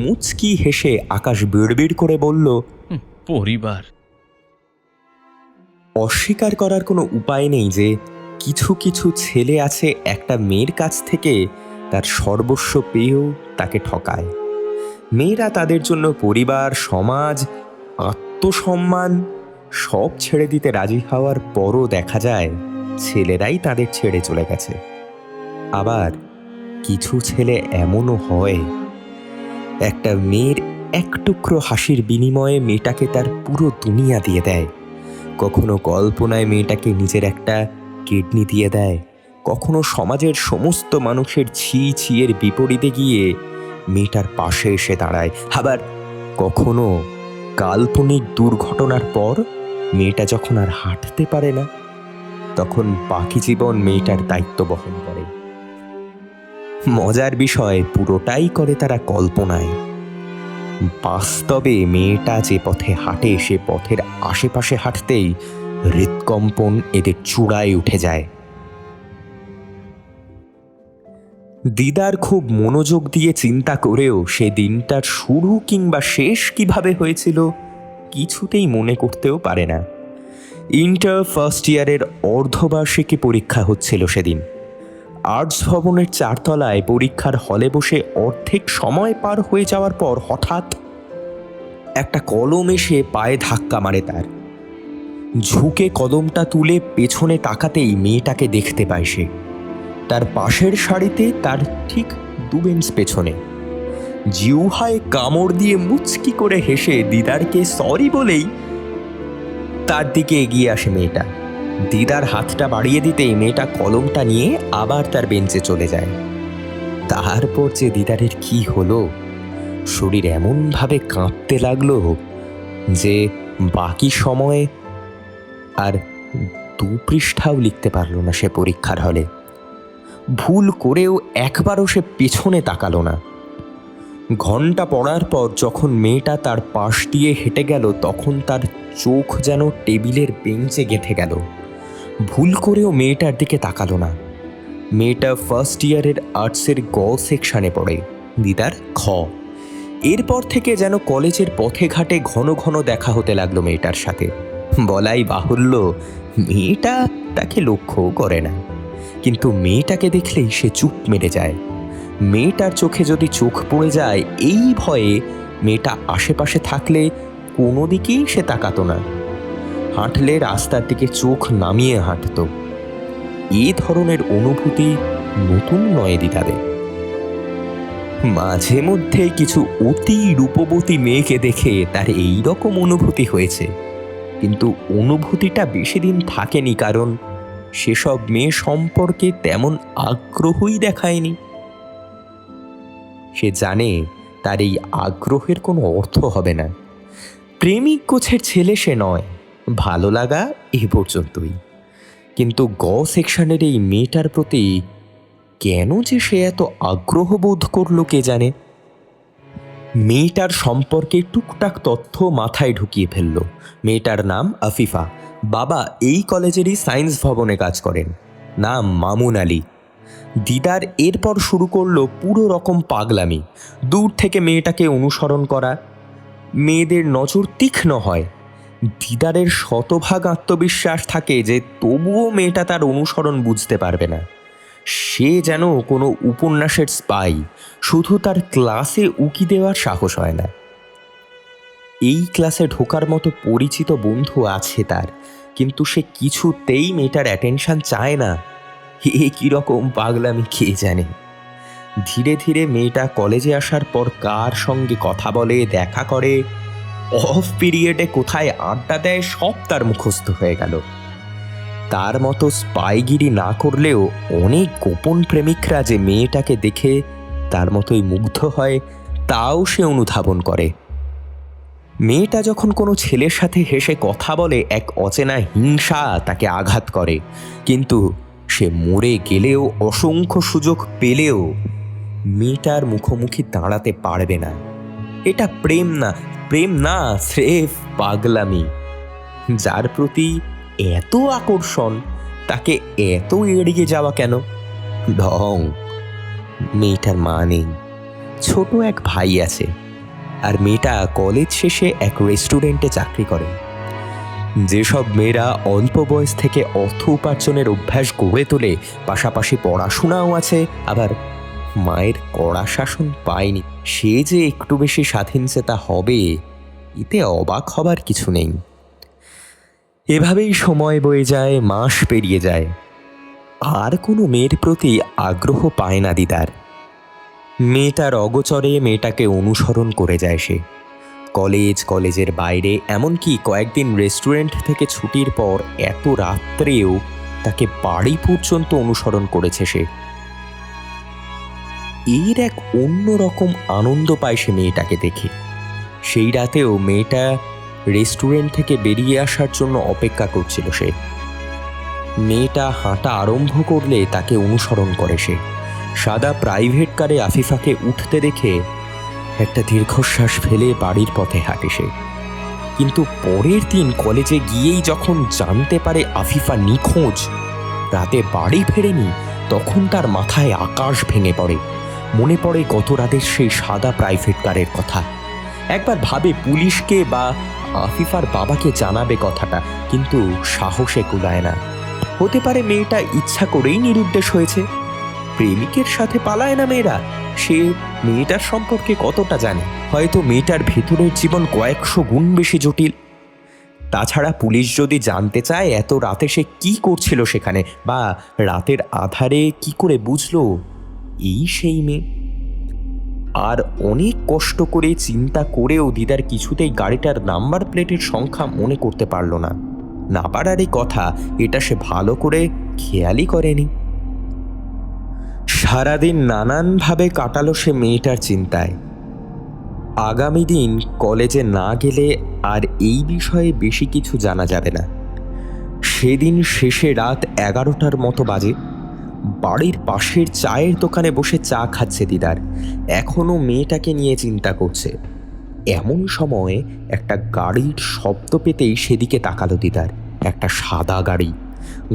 মুচকি হেসে আকাশ বিড়বিড় করে বলল, পরিবার। অস্বীকার করার কোনো উপায় নেই যে কিছু কিছু ছেলে আছে একটা মেয়ের কাছ থেকে তার সর্বস্ব পেয়েও তাকে ঠকায়। মেয়েরা তাদের জন্য পরিবার, সমাজ, আত্মসম্মান সব ছেড়ে দিতে রাজি হওয়ার পরও দেখা যায় ছেলেরাই তাদের ছেড়ে চলে গেছে। আবার কিছু ছেলে এমনও হয়, একটা মেয়ের এক টুকরো হাসির বিনিময়ে মেয়েটাকে তার পুরো দুনিয়া দিয়ে দেয়। কখনো কল্পনায় মেয়েটাকে নিজের একটা কিডনি দিয়ে দেয়, কখনো সমাজের সমস্ত মানুষের ছিয়ের বিপরীতে গিয়ে মেয়েটার পাশে এসে দাঁড়ায়। আবার কখনো কাল্পনিক দুর্ঘটনার পর মেয়েটা যখন আর হাঁটতে পারে না, তখন বাকি জীবন মেয়েটার দায়িত্ব বহন করে। মজার বিষয়, পুরোটাই করে তারা কল্পনায়। বাস্তবে মেয়েটা যে পথে হাঁটে সে পথের আশেপাশে হাঁটতেই হৃৎকম্পন এদের চূড়ায় উঠে যায়। দিদার খুব মনোযোগ দিয়ে চিন্তা করেও সে দিনটার শুরু কিংবা শেষ কিভাবে হয়েছিল কিছুতেই মনে করতেও পারে না। ইন্টার ফার্স্ট ইয়ারের অর্ধবার্ষিকী পরীক্ষা হচ্ছিল সেদিন। আর্টস ভবনের 4 তলায় পরীক্ষার হলে বসে অর্ধেক সময় পার হয়ে যাওয়ার পর হঠাৎ একটা কলম এসে পায়ে ধাক্কা মারে তার। ঝুঁকে কলমটা তুলে পেছনে তাকাতেই মেয়েটাকে দেখতে পায় সে। তার পাশের সারিতে, তার ঠিক 2 বেঞ্চ পেছনে। জিহ্বায় কামড় দিয়ে মুচকি করে হেসে দিদারকে সরি বলেই তার দিকে এগিয়ে আসে মেয়েটা। দিদার হাতটা বাড়িয়ে দিতেই মেয়েটা কলমটা নিয়ে আবার তার বেঞ্চে চলে যায়। তারপর যে দিদারের কি হলো, শরীর এমনভাবে কাঁপতে লাগলো যে বাকি সময়ে আর 2 পৃষ্ঠাও লিখতে পারলো না সে পরীক্ষার হলে। ভুল করেও একবারও সে পেছনে তাকালো না। ঘন্টা পড়ার পর যখন মেয়েটা তার পাশ দিয়ে হেঁটে গেল তখন তার চোখ যেন টেবিলের বেঞ্চে গেঁথে গেল। ভুল করেও মেয়েটার দিকে তাকালো না। মেয়েটা ফার্স্ট ইয়ারের আর্টসের গ সেকশনে পড়ে, দিদার খ। এরপর থেকে যেন কলেজের পথে ঘাটে ঘন ঘন দেখা হতে লাগলো মেয়েটার সাথে। বলাই বাহুল্য, মেয়েটা তাকে লক্ষ্যও করে না, কিন্তু মেয়েটাকে দেখলেই সে চুপ মেরে যায়। মেয়েটার চোখে যদি চোখ পড়ে যায় এই ভয়ে মেয়েটা আশেপাশে থাকলে কোনো দিকেই সে তাকাতো না। হাঁটলে রাস্তার দিকে চোখ নামিয়ে হাঁটত। এই ধরনের অনুভূতি নতুন নয় দিদারে। মাঝে মধ্যে কিছু অতি রূপবতী মেয়েকে দেখে তার এই রকম অনুভূতি হয়েছে, কিন্তু অনুভূতিটা বেশি দিন থাকেনি, কারণ সেসব মেয়ে সম্পর্কে তেমন আগ্রহই দেখায়নি। সে জানে তার এই আগ্রহের কোনো অর্থ হবে না। প্রেমিক গোছের ছেলে সে নয়, ভালো লাগা এ পর্যন্তই। কিন্তু গ সেকশনের এই মেয়েটার প্রতি কেন যে সে এত আগ্রহ বোধ করলো কে জানে। মেয়েটার সম্পর্কে টুকটাক তথ্য মাথায় ঢুকিয়ে ফেলল। মেয়েটার নাম আফিফা, বাবা এই কলেজেরই সায়েন্স ভবনে কাজ করেন, নাম মামুন আলী। দিদার এরপর শুরু করলো পুরো রকম পাগলামি। দূর থেকে মেয়েটাকে অনুসরণ করা। মেয়েদের নজর তীক্ষ্ণ হয়। দিদারের শতভাগ আত্মবিশ্বাস থাকে যে তবুও মেয়েটা তার অনুসরণ বুঝতে পারবে না। সে যেন কোনো উপন্যাসের স্পাই, শুধু তার ক্লাসে উকি দেওয়ার সাহস হয় না। এই ক্লাসে ঢোকার মতো পরিচিত বন্ধু আছে তার, কিন্তু সে কিছুতেই মেয়েটার অ্যাটেনশন চায় না। এ কীরকম পাগলামি কে জানে। ধীরে ধীরে মেয়েটা কলেজে আসার পর কার সঙ্গে কথা বলে, দেখা করে, অফ পিরিয়ডে কোথায় আড্ডা দেয় সব তার মুখস্থ হয়ে গেল। তার মতো স্পাইগিরি না করলেও অনেক গোপন প্রেমিকরা যে মেয়েটাকে দেখে তার মতোই মুগ্ধ হয় তাও সে অনুধাবন করে। মেয়েটা যখন কোনো ছেলের সাথে হেসে কথা বলে এক অচেনা হিংসা তাকে আঘাত করে, কিন্তু সে মরে গেলেও অসংখ্য সুযোগ পেলেও মেয়েটার মুখোমুখি দাঁড়াতে পারবে না। এটা প্রেম না, প্রেম না, স্রেফ পাগলামি। যার প্রতি এত আকর্ষণ তাকে এত এড়িয়ে যাওয়া কেন? ঢং। মেয়েটার মা নেই, ছোট এক ভাই আছে, আর মেয়েটা কলেজ শেষে এক রেস্টুরেন্টে চাকরি করে। যেসব মেয়েরা অল্প বয়স থেকে অর্থ উপার্জনের অভ্যাস গড়ে তোলে, পাশাপাশি পড়াশোনাও আছে, আবার মায়ের কড়া শাসন পায়নি, সে যে একটু বেশি স্বাধীনচেতা হবে এতে অবাক হবার কিছু নেই। এভাবেই সময় বয়ে যায়, মাস পেরিয়ে যায়, আর কোনো মেয়ের প্রতি আগ্রহ পায় না দিদার। মেয়েটার অগোচরে মেয়েটাকে অনুসরণ করে যায় সে। কলেজের বাইরে, এমনকি কয়েকদিন রেস্টুরেন্ট থেকে ছুটির পর এত রাত্রেও তাকে বাড়ি পর্যন্ত অনুসরণ করেছে সে। এর এক অন্যরকম আনন্দ পায় সে মেয়েটাকে দেখে। সেই রাতেও মেয়েটা রেস্টুরেন্ট থেকে বেরিয়ে আসার জন্য অপেক্ষা করছিল সে। মেয়েটা হাঁটা আরম্ভ করলে তাকে অনুসরণ করে সে। সাদা প্রাইভেট কারে আফিফাকে উঠতে দেখে একটা দীর্ঘশ্বাস ফেলে বাড়ির পথে হাঁটে সে। কিন্তু পরের দিন কলেজে গিয়েই যখন জানতে পারে আফিফা নিখোঁজ, রাতে বাড়ি ফেরেনি, তখন তার মাথায় আকাশ ভেঙে পড়ে। মনে পড়ে গত রাতের সেই সাদা প্রাইভেট কারের কথা। একবার ভাবে পুলিশকে বা আফিফার বাবাকে জানাবে কথাটা, কিন্তু সাহসে কুলায় না। হতে পারে মেয়েটা ইচ্ছা করেই নিরুদ্দেশ হয়েছে। প্রেমিকের সাথে পালায় না মেয়েরা, সে মেয়েটার সম্পর্কে কতটা জানে? হয়তো মেয়েটার ভেতরের জীবন কয়েকশো গুণ বেশি জটিল। তাছাড়া পুলিশ যদি জানতে চায় এত রাতে সে কি করছিল সেখানে, বা রাতের আধারে কি করে বুঝলো এই সেই মেয়ে। আর অনেক কষ্ট করে চিন্তা করেও দিদার কিছুতেই গাড়িটার নাম্বার প্লেটের সংখ্যা মনে করতে পারল না। না পারারই কথা, এটা সে ভালো করে খেয়ালই করেনি। সারাদিন নানানভাবে কাটালো সে মেয়েটার চিন্তায়। আগামী দিন কলেজে না গেলে আর এই বিষয়ে বেশি কিছু জানা যাবে না। সেদিন শেষে রাত 11টার মতো বাজে। বাড়ির পাশের চায়ের দোকানে বসে চা খাচ্ছে দিদার। এখনও মেয়েটাকে নিয়ে চিন্তা করছে। এমন সময় একটা গাড়ির শব্দ পেতেই সেদিকে তাকালো দিদার। একটা সাদা গাড়ি।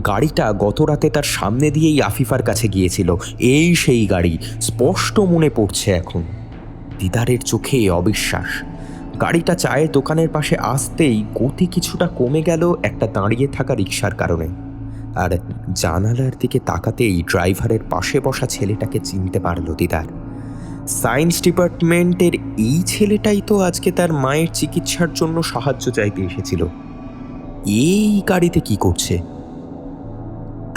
গাড়িটা গত রাতে তার সামনে দিয়েই আফিফার কাছে গিয়েছিল। এই সেই গাড়ি, স্পষ্ট মনে পড়ছে এখন। দিদারের চোখে অবিশ্বাস। গাড়িটা চায়ের দোকানের পাশে আসতেই গতি কিছুটা কমে গেল একটা দাঁড়িয়ে থাকা রিকশার কারণে। আর জানালার দিকে তাকাতেই ড্রাইভারের পাশে বসা ছেলেটাকে চিনতে পারল দিদার। সায়েন্স ডিপার্টমেন্টের এই ছেলেটাই তো আজকে তার মায়ের চিকিৎসার জন্য সাহায্য চাইতে এসেছিল। এই গাড়িতে কি করছে?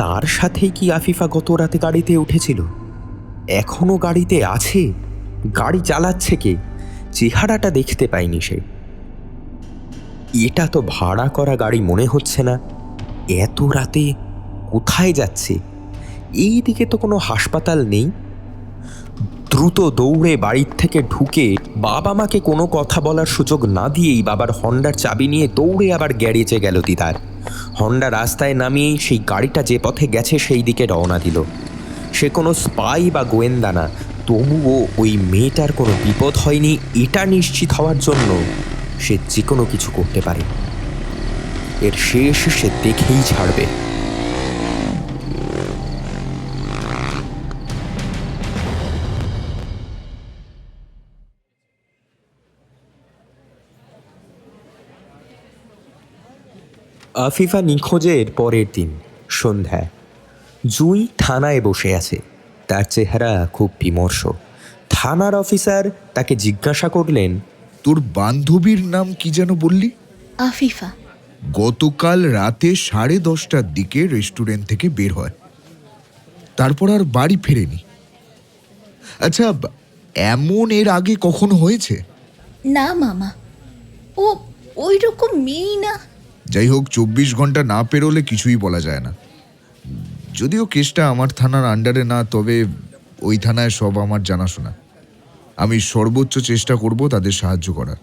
তার সাথেই কি আফিফা গত রাতে গাড়িতে উঠেছিল? এখনো গাড়িতে আছে? গাড়ি চালাচ্ছে কে? চেহারাটা দেখতে পাইনি সে। এটা তো ভাড়া করা গাড়ি মনে হচ্ছে না। এত রাতে কোথায় যাচ্ছে? এই দিকে তো কোনো হাসপাতাল নেই। দ্রুত দৌড়ে বাড়ির থেকে ঢুকে বাবা মাকে কোনো কথা বলার সুযোগ না দিয়েই বাবার হন্ডার চাবি নিয়ে দৌড়ে আবার গ্যারেজে গেল দিদার। হন্ডা রাস্তায় নামিয়েই সেই গাড়িটা যে পথে গেছে সেই দিকে রওনা দিল। সে কোনো স্পাই বা গোয়েন্দা না, তবুও ওই মেয়েটার কোনো বিপদ হয়নি এটা নিশ্চিত হওয়ার জন্য সে যে কোনো কিছু করতে পারে। এর শেষ সে দেখেই ছাড়বে। আফিফা নিখোঁজের পরের দিন সন্ধ্যায় জুঁই থানায় বসে আছে। তার চেহারা খুব বিমর্ষ। থানার অফিসার তাকে জিজ্ঞাসা করলেন, তোর বান্ধবীর নাম কি যেন বললি? আফিফা। গতকাল রাতে 10:30টার দিকে রেস্টুরেন্ট থেকে বের হয়, তারপর আর বাড়ি ফেরেনি। আচ্ছা, এমন এর আগে কখনো হয়েছে? না মামা, ও ওই রকম মেয়েই না। যাই হোক, 24 ঘন্টা না পেরোলে কিছুই বলা যায় না। যদিও কেসটা আমার থানার আন্ডারে না, তবে ওই থানায় সব আমার জানাশোনা। আমি সর্বোচ্চ চেষ্টা করব তাদের সাহায্য করার।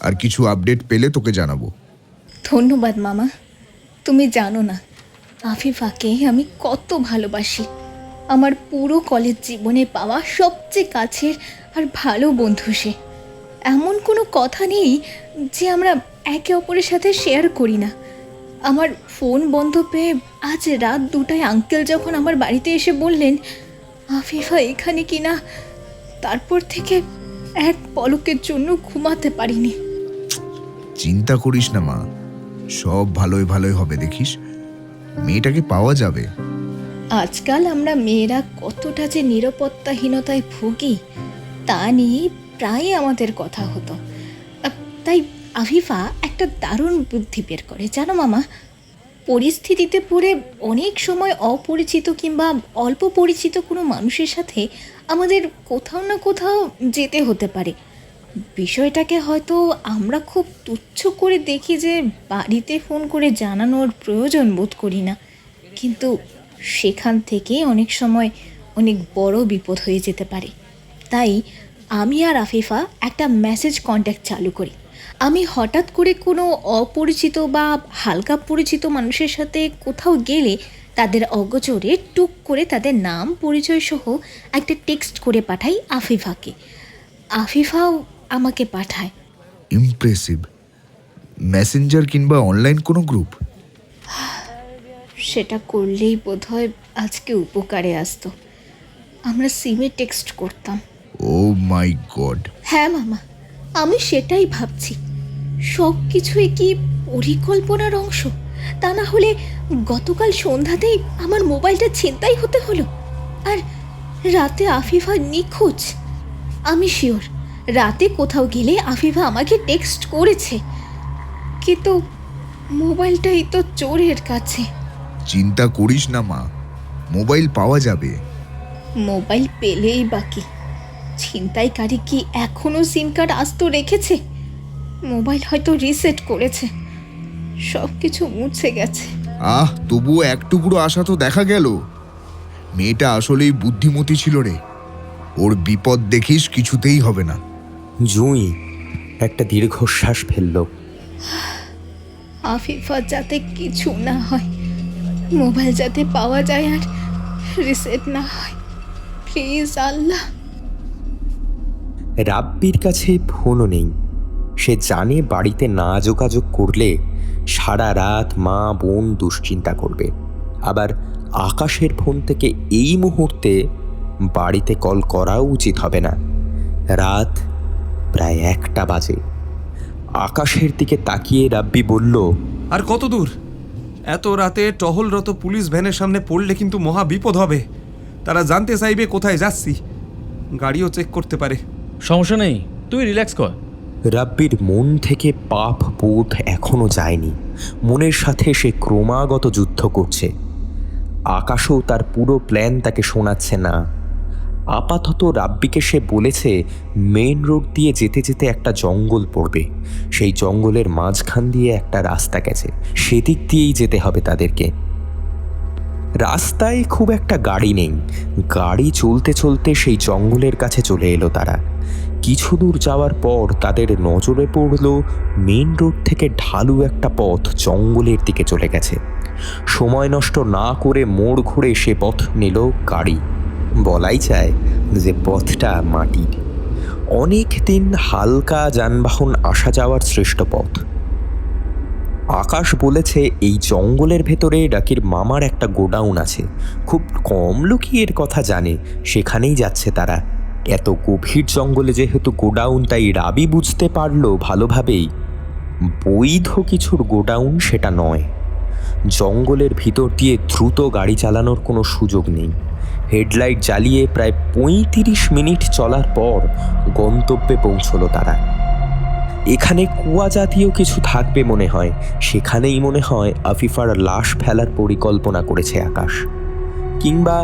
আর কিছু আপডেট পেলে তোকে জানাবো। ধন্যবাদ মামা। তুমি জানো না আফিফাকে আমি কত ভালোবাসি। আমার পুরো কলেজ জীবনে পাওয়া সবচেয়ে কাছের আর ভালো বন্ধু সে। এমন কোনো কথা নেই যে আমরা একে অপরের সাথে শেয়ার করি না। আমার ফোন বন্ধ পেয়ে আজ রাত 2টায় আঙ্কেল যখন আমার বাড়িতে এসে বললেন আফিফা এখানে কিনা, তারপর থেকে এক পলকের জন্য ঘুমাতে পারিনি। চিন্তা করিস না মা, সব ভালোই ভালোই হবে। দেখিস, মেয়েটাকে পাওয়া যাবে। আজকাল আমরা মেয়েরা কতটা যে নিরাপত্তাহীনতায় ভুগি তা নিয়ে প্রায় আমাদের কথা হতো। তাই আফিফা একটা দারুণ বুদ্ধি বের করে জানো মামা। পরিস্থিতিতে পড়ে অনেক সময় অপরিচিত কিংবা অল্প পরিচিত কোনো মানুষের সাথে আমাদের কোথাও না কোথাও যেতে হতে পারে। বিষয়টাকে হয়তো আমরা খুব তুচ্ছ করে দেখি যে বাড়িতে ফোন করে জানানোর প্রয়োজন বোধ করি না, কিন্তু সেখান থেকে অনেক সময় অনেক বড় বিপদ হয়ে যেতে পারে। তাই আমি আর আফিফা একটা মেসেজ কন্ট্যাক্ট চালু করি। আমি হঠাৎ করে কোনো অপরিচিত বা হালকা পরিচিত মানুষের সাথে কোথাও গেলে তাদের অগোচরে টুক করে তাদের নাম পরিচয় সহ একটা টেক্সট করে পাঠাই আফিফাকে। আফিফাও আমাকে পাঠায়। ইমপ্রেসিভ। মেসেঞ্জার কিংবা অনলাইন কোনো গ্রুপ? সেটা করলেই বোধহয় আজকে উপকারে আসতো। আমরা সিমে টেক্সট করতাম। ও মাই গড! হ্যাঁ মামা, আমি সেটাই ভাবছি। সব কিছুই কি পরিকল্পনার অংশ? তা না হলে গতকাল সন্ধ্যাতেই আমার মোবাইলটা ছিনতাই হতে হলো, আর রাতে আফিফা নিখোঁজ। আমি শিওর রাতে কোথাও গেলে আফিফা আমাকে টেক্সট করেছে, কিন্তু মোবাইলটাই তো চোরের কাছে। চিন্তা করিস না মা, মোবাইল পাওয়া যাবে। মোবাইল পেলেই বাকি। ছিনতাইকারী কি এখনো সিম কার্ড আস্ত রেখেছে? মোবাইল হয়তো রিসেট করেছে, সব কিছু মুছে গেছে। তবুও এক টুকরো আশা তো দেখা গেল। মেয়েটা আসলেই বুদ্ধিমতী ছিল রে। ওর বিপদ দেখিস কিছুতেই হবে না। জুঁই একটা দীর্ঘশ্বাস ফেলল। আফিফা যাতে কিছু না হয়, মোবাইল যাতে পাওয়া যায় আর রিসেট না হয়, প্লিজ আল্লাহ। রাব্বির কাছে ফোনও নেই। সে জানে বাড়িতে না যোগাযোগ করলে সারা রাত মা বোন দুশ্চিন্তা করবে। আবার আকাশের ফোন থেকে এই মুহূর্তে বাড়িতে কল করাও উচিত হবে না। রাত প্রায় 1টা বাজে। আকাশের দিকে তাকিয়ে রাব্বি বলল, আর কত দূর? এত রাতে টহলরত পুলিশ ভ্যানের সামনে পড়লে কিন্তু মহা বিপদ হবে। তারা জানতে চাইবে কোথায় যাচ্ছি, গাড়িও চেক করতে পারে। সমস্যা নেই, তুই রিল্যাক্স কর। রাব্বির মন থেকে পাপ বোধ এখনো যায়নি। মনের সাথে সে ক্রমাগত যুদ্ধ করছে। আকাশও তার পুরো প্ল্যান তাকে শোনাচ্ছে না। আপাতত রাব্বিকে সে বলেছে মেইন রোড দিয়ে যেতে যেতে একটা জঙ্গল পড়বে। সেই জঙ্গলের মাঝখান দিয়ে একটা রাস্তা গেছে, সেদিক দিয়েই যেতে হবে তাদেরকে। রাস্তায় খুব একটা গাড়ি নেই। গাড়ি চলতে চলতে সেই জঙ্গলের কাছে চলে এলো তারা। কিছু দূর যাওয়ার পর তাদের নজরে পড়ল মেইন রোড থেকে ঢালু একটা পথ জঙ্গলের দিকে চলে গেছে। সময় নষ্ট না করে মোড় ঘুরে সে পথ নিল গাড়ি। বলাই যায় যে পথটা মাটির। অনেক দিন হালকা যানবাহন আসা যাওয়ার শ্রেষ্ঠ পথ। আকাশ বলেছে এই জঙ্গলের ভেতরে রাকির মামার একটা গোডাউন আছে। খুব কম লোকই এর কথা জানে, সেখানেই যাচ্ছে তারা। এত গভীর জঙ্গলে যেহেতু গোডাউন, তাই রাবি বুঝতে পারল ভালোভাবেই বৈধ কিছুর গোডাউন সেটা নয়। জঙ্গলের ভিতর দিয়ে দ্রুত গাড়ি চালানোর কোনো সুযোগ নেই। হেডলাইট জ্বালিয়ে প্রায় 35 মিনিট চলার পর গন্তব্যে পৌঁছলো তারা। এখানে কুয়া জাতীয় কিছু থাকবে মনে হয়। সেখানেই মনে হয় আফিফার লাশ ফেলার পরিকল্পনা করেছে আকাশ। কিংবা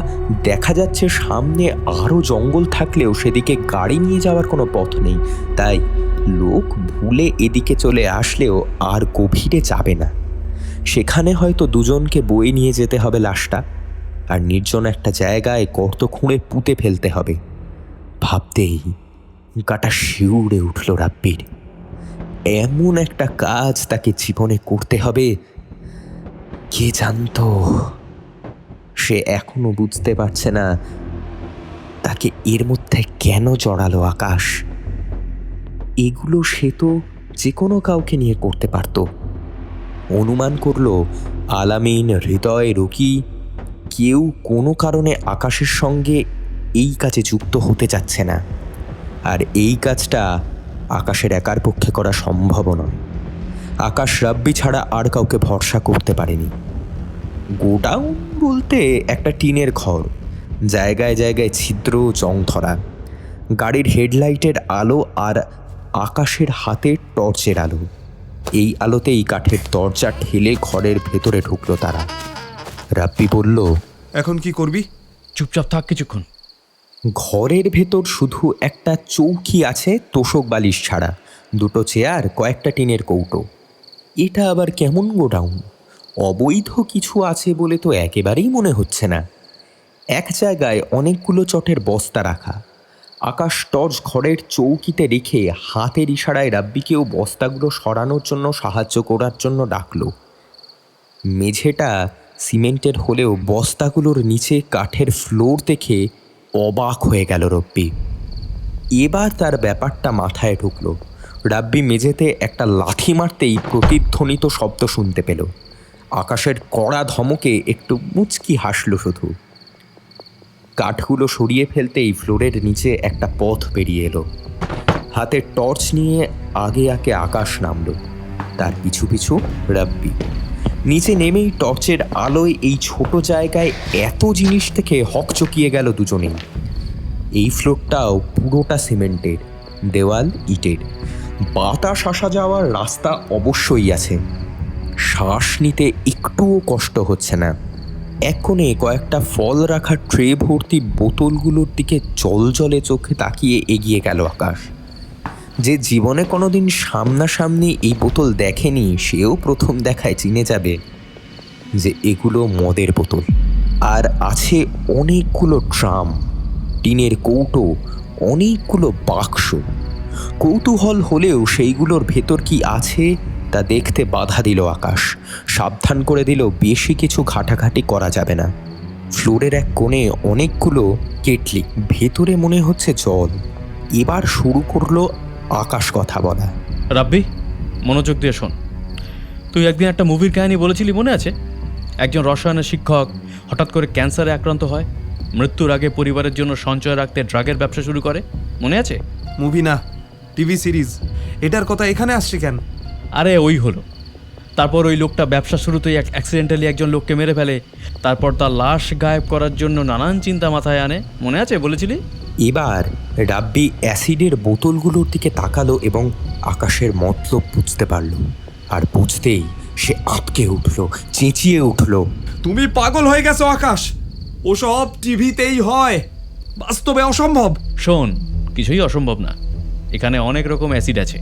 দেখা যাচ্ছে সামনে আরও জঙ্গল থাকলেও সেদিকে গাড়ি নিয়ে যাওয়ার কোনো পথ নেই, তাই লোক ভুলে এদিকে চলে আসলেও আর গভীরে যাবে না। সেখানে হয়তো দুজনকে বয়ে নিয়ে যেতে হবে লাশটা, আর নির্জন একটা জায়গায় গর্ত খুঁড়ে পুঁতে ফেলতে হবে। ভাবতেই গাটা শিউরে উঠল রাব্বির। এমন একটা কাজ তাকে জীবনে করতে হবে, কে জানতো? সে এখনো বুঝতে পারছে না তাকে এর মধ্যে কেন জড়ালো আকাশ। এগুলো সে তো যে কোনো কাউকে নিয়ে করতে পারত। অনুমান করলো আলামিন, হৃদয়, রকি কেউ কোনো কারণে আকাশের সঙ্গে এই কাজে যুক্ত হতে চাচ্ছে না। আর এই কাজটা আকাশের একার পক্ষে করা সম্ভব নয়। আকাশ রাব্বি ছাড়া আর কাউকে ভরসা করতে পারেনি। গোডাউন বলতে একটা টিনের ঘর, জায়গায় জায়গায় ছিদ্র, জং ধরা। গাড়ির হেডলাইটের আলো আর আকাশের হাতে টর্চের আলো, এই আলোতেই কাঠের দরজা ঠেলে ঘরের ভেতরে ঢুকলো তারা। রাব্বি বলল, এখন কি করবি? চুপচাপ থাক কিছুক্ষণ। ঘরের ভেতর শুধু একটা চৌকি আছে তোষক বালিশ ছাড়া, দুটো চেয়ার, কয়েকটা টিনের কৌটো। এটা আবার কেমন গোডাউন? অবৈধ কিছু আছে বলে তো একেবারেই মনে হচ্ছে না। এক জায়গায় অনেকগুলো চটের বস্তা রাখা। আকাশ টর্চ ঘরের চৌকিতে রেখে হাতের ইশারায় রাব্বিকেও বস্তাগুলো সরানোর জন্য সাহায্য করার জন্য ডাকলো। মেঝেটা সিমেন্টের হলেও বস্তাগুলোর নিচে কাঠের ফ্লোর দেখে অবাক হয়ে গেল রাব্বি। এবার তার ব্যাপারটা মাথায় ঢুকলো। রাব্বি মেঝেতে একটা লাথি মারতেই প্রতিধ্বনিত শব্দ শুনতে পেল। আকাশের কড়া ধমকে একটু মুচকি হাসল শুধু। কাঠগুলো সরিয়ে ফেলতেই ফ্লোরের নিচে একটা পথ বেরিয়ে এলো। হাতে টর্চ নিয়ে আগে আগে আকাশ নামলো, তার পিছু পিছু রাব্বি। নিচে নেমেই টর্চের আলোয় এই ছোট জায়গায় এত জিনিস থেকে হকচকিয়ে গেল দুজনেই। এই ফ্লোরটাও পুরোটা সিমেন্টের, দেওয়াল ইটের, বাতাস আসা যাওয়ার রাস্তা অবশ্যই আছে। শ্বাস নিতে একটুও কষ্ট হচ্ছে না। এক কোণে কয়েকটা ফল রাখা ট্রে ভর্তি বোতলগুলোর দিকে জলজলে চোখে তাকিয়ে এগিয়ে গেল আকাশ। যে জীবনে কোনোদিন সামনাসামনি এই বোতল দেখেনি, সেও প্রথম দেখায় চিনে যাবে যে এগুলো মদের বোতল। আর আছে অনেকগুলো ড্রাম, টিনের কৌটো, অনেকগুলো বাক্স। কৌতূহল হলেও সেইগুলোর ভেতর কি আছে তা দেখতে বাধা দিল আকাশ। সাবধান করে দিল বেশি কিছু ঘাটাঘাটি করা যাবে না। ফ্লোরের এক কোণে অনেকগুলো কেটলি, ভেতরে মনে হচ্ছে জল। এবার শুরু করলো আকাশ কথা বলা। রাব্বি, মনোযোগ দিয়ে শোন। তুই একদিন একটা মুভির কাহিনী বলেছিলি, মনে আছে? একজন রসায়নের শিক্ষক হঠাৎ করে ক্যান্সারে আক্রান্ত হয়, মৃত্যুর আগে পরিবারের জন্য সঞ্চয় রাখতে ড্রাগের ব্যবসা শুরু করে, মনে আছে? মুভি না, টিভি সিরিজ। এটার কথা এখানে আসছে কেন? আরে ওই হলো। তারপর ওই লোকটা ব্যবসা শুরুতেই অ্যাক্সিডেন্টালি একজন লোককে মেরে ফেলে, তারপর তার লাশ গায়েব করার জন্য নানান চিন্তা মাথায় আনে, মনে আছে বলেছিলি? এবার রাব্বি অ্যাসিডের বোতলগুলোর দিকে তাকালো এবং আকাশের মতলব বুঝতে পারল। আর বুঝতেই সে আটকে উঠল, চেঁচিয়ে উঠল, তুমি পাগল হয়ে গেছো আকাশ! ওসব টিভিতেই হয়, বাস্তবে অসম্ভব। শোন, কিছুই অসম্ভব না। এখানে অনেক রকম অ্যাসিড আছে।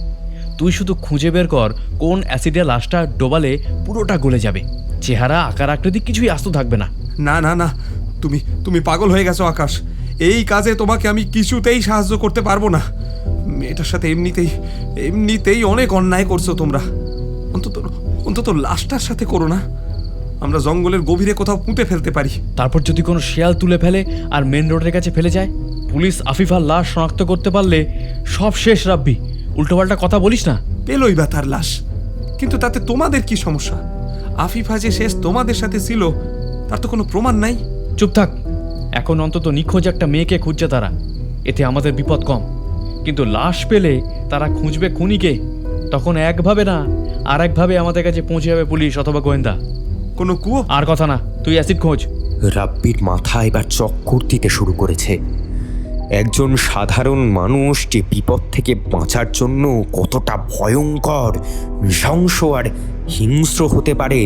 তুই শুধু খুঁজে বের কর কোন অ্যাসিডে লাশটা ডোবালে পুরোটা গলে যাবে, চেহারা আকার আকৃতি কিছুই আস্ত থাকবে না। না না না, তুমি পাগল হয়ে গেছো আকাশ। এই কাজে তোমাকে আমি কিছুতেই সাহায্য করতে পারবো না। মেয়েটার সাথে এমনিতেই অনেক অন্যায় করছো তোমরা। অন্তত লাশটার সাথে করো না। আমরা জঙ্গলের গভীরে কোথাও পুঁতে ফেলতে পারি। তারপর যদি কোনো শিয়াল তুলে ফেলে আর মেন রোডের কাছে ফেলে যায়, পুলিশ আফিফার লাশ শনাক্ত করতে পারলে সব শেষ। রাব্বি, উল্টোপাল্টা কথা বলিস না। পেলই বা তার লাশ, কিন্তু তাতে তোমাদের কি সমস্যা? আফিফা যে শেষ তোমাদের সাথে ছিল তার তো কোনো প্রমাণ নাই। চুপ থাক। এখন অন্তত নিখোঁজ একটা মেয়েকে খুঁজছে তারা, এতে আমাদের বিপদ কম। কিন্তু লাশ পেলে তারা খুঁজবে খুনিকে, তখন একভাবে না আর একভাবে আমাদের কাছে পৌঁছে যাবে পুলিশ অথবা গোয়েন্দা। কোনো কুয়ো? আর কথা না, তুই অ্যাসিড খোঁজ। রাব্বির মাথা এবার চক্কর দিতে শুরু করেছে। একজন সাধারণ মানুষ যে বিপদ থেকে বাঁচার জন্য কতটা ভয়ঙ্কর, নৃশংস আর হিংস্র হতে পারে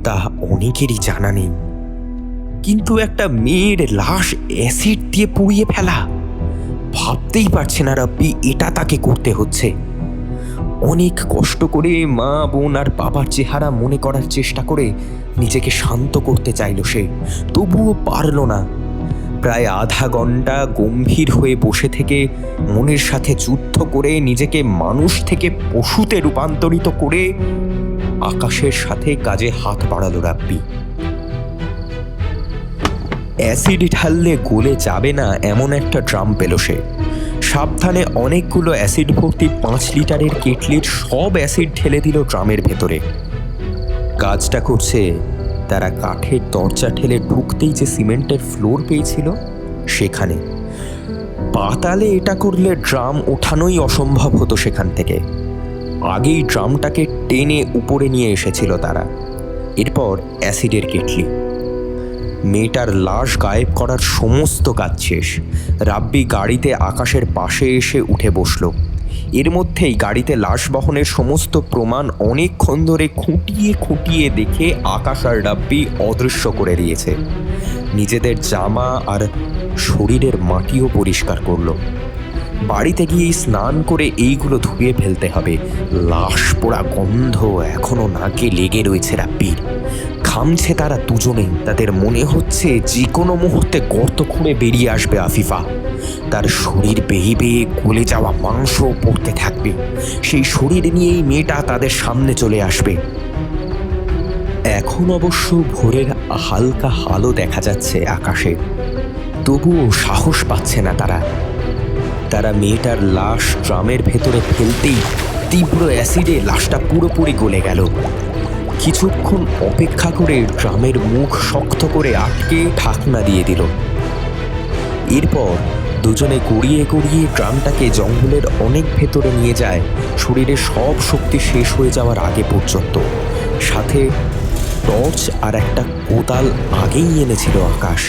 তা অনেকেরই জানা নেই। কিন্তু একটা মেয়ের লাশ অ্যাসিড দিয়ে পুড়িয়ে ফেলা, ভাবতেই পারছে না রাব্বি এটা তাকে করতে হচ্ছে। অনেক কষ্ট করে মা, বোন আর বাবার চেহারা মনে করার চেষ্টা করে নিজেকে শান্ত করতে চাইল সে, তবুও পারল না। প্রায় আধা ঘন্টা গম্ভীর হয়ে বসে থেকে মনের সাথে যুদ্ধ করে নিজেকে মানুষ থেকে পশুতে রূপান্তরিত করে আকাশের সাথে কাজে হাত বাড়ালো রাব্বি। অ্যাসিড ঢাললে গলে যাবে না এমন একটা ড্রাম পেল সে। সাবধানে অনেকগুলো অ্যাসিড ভর্তি 5 লিটারের কেটলির সব অ্যাসিড ঢেলে দিল ড্রামের ভেতরে। কাজটা করছে তারা কাঠের দরজা ঠেলে ঢুকতেই যে সিমেন্টের ফ্লোর পেয়েছিল সেখানে। পাতালে এটা করলে ড্রাম ওঠানোই অসম্ভব হতো সেখান থেকে। আগেই ড্রামটাকে টেনে উপরে নিয়ে এসেছিল তারা। এরপর অ্যাসিডের কেটলি। মেয়েটার লাশ গায়েব করার সমস্ত কাজ শেষ। রাব্বি গাড়িতে আকাশের পাশে এসে উঠে বসল। এর মধ্যেই গাড়িতে লাশ বহনের সমস্ত প্রমাণ অনেকক্ষণ ধরে খুঁটিয়ে খুঁটিয়ে দেখে আকাশ আর রাব্বি অদৃশ্য করে দিয়েছে। নিজেদের জামা আর শরীরের মাটিও পরিষ্কার করলো। বাড়িতে গিয়ে স্নান করে এইগুলো ধুয়ে ফেলতে হবে। লাশ পোড়া গন্ধ এখনো নাকে লেগে রয়েছে রাব্বির। ঘামছে তারা দুজনেই। তাদের মনে হচ্ছে যে কোনো মুহূর্তে গর্ত খুঁড়ে বেরিয়ে আসবে আফিফা। তার শরীর বেয়ে বেয়ে গলে যাওয়া মাংস পড়তে থাকবে। সেই শরীর নিয়েই মেয়েটা তাদের সামনে চলে আসবে। এখন অবশ্য ভোরের হালকা আলো দেখা যাচ্ছে আকাশে, তবুও সাহস পাচ্ছে না তারা। তারা মেয়েটার লাশ ড্রামের ভেতরে ফেলতেই তীব্র অ্যাসিডে লাশটা পুরোপুরি গলে গেল। কিছুক্ষণ অপেক্ষা করে ড্রামের মুখ শক্ত করে আটকে ঢাকনা দিয়ে দিল। এরপর দুজনে গড়িয়ে গড়িয়ে ড্রামটাকে জঙ্গলের অনেক ভেতরে নিয়ে যায়, শরীরের সব শক্তি শেষ হয়ে যাওয়ার আগে পর্যন্ত। সাথে টর্চ আর একটা কোদাল আগেই এনেছিল আকাশ।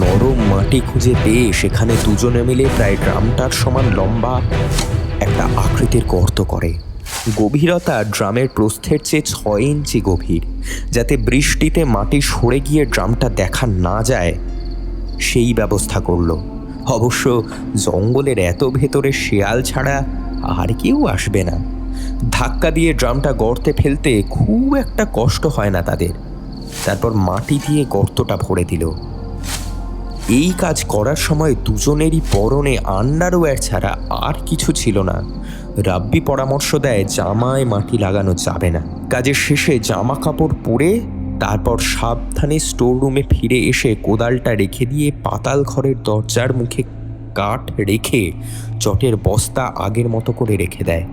নরম মাটি খুঁজে পেয়ে সেখানে দুজনে মিলে প্রায় ড্রামটার সমান লম্বা একটা আকৃতির গর্ত করে। গভীরতা ড্রামের প্রস্থের চেয়ে 6 ইঞ্চি গভীর, যাতে বৃষ্টিতে মাটি সরে গিয়ে ড্রামটা দেখা না যায় সেই ব্যবস্থা করলো। অবশ্য জঙ্গলের এত ভেতরে শেয়াল ছাড়া আর কেউ আসবে না। ধাক্কা দিয়ে ড্রামটা গর্তে ফেলতে খুব একটা কষ্ট হয় না তাদের। তারপর মাটি দিয়ে গর্তটা ভরে দিল। এই কাজ করার সময় দুজনেরই পরনে আন্ডারওয়্যার ছাড়া আর কিছু ছিল না। রাব্বি পরামর্শ দেয় জামায় মাটি লাগানো যাবে না। কাজের শেষে জামা কাপড় পরে তারপর সাবধানে স্টোর রুমে ফিরে এসে কোদালটা রেখে দিয়ে পাতাল ঘরের দরজার মুখে কাঠ রেখে চটের বস্তা আগের মতো করে রেখে দেয়।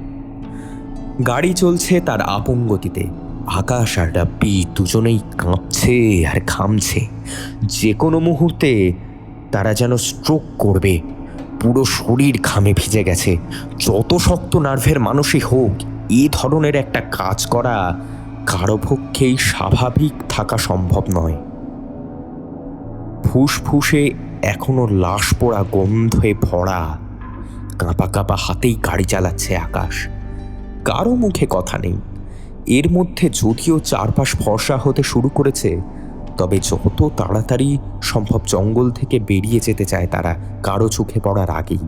গাড়ি চলছে তার আপন গতিতে। আকাশ আর রাব্বি দুজনেই কাঁপছে আর ঘামছে। যে কোনো মুহূর্তে তারা যেন স্ট্রোক করবে। পুরো শরীর ঘামে ভিজে গেছে। যত শক্ত নার্ভের মানুষই হোক, এই ধরনের একটা কাজ করা কারো পক্ষেই স্বাভাবিক থাকা সম্ভব নয়। ফুসফুসে এখনো লাশ পোড়া গন্ধে ভরা। কাঁপা কাঁপা হাতেই গাড়ি চালাচ্ছে আকাশ। কারো মুখে কথা নেই। এর মধ্যে যদিও চারপাশ ফর্সা হতে শুরু করেছে, তবে যত তাড়াতাড়ি সম্ভব জঙ্গল থেকে বেরিয়ে যেতে চায় তারা, কারো চোখে পড়ার আগেই।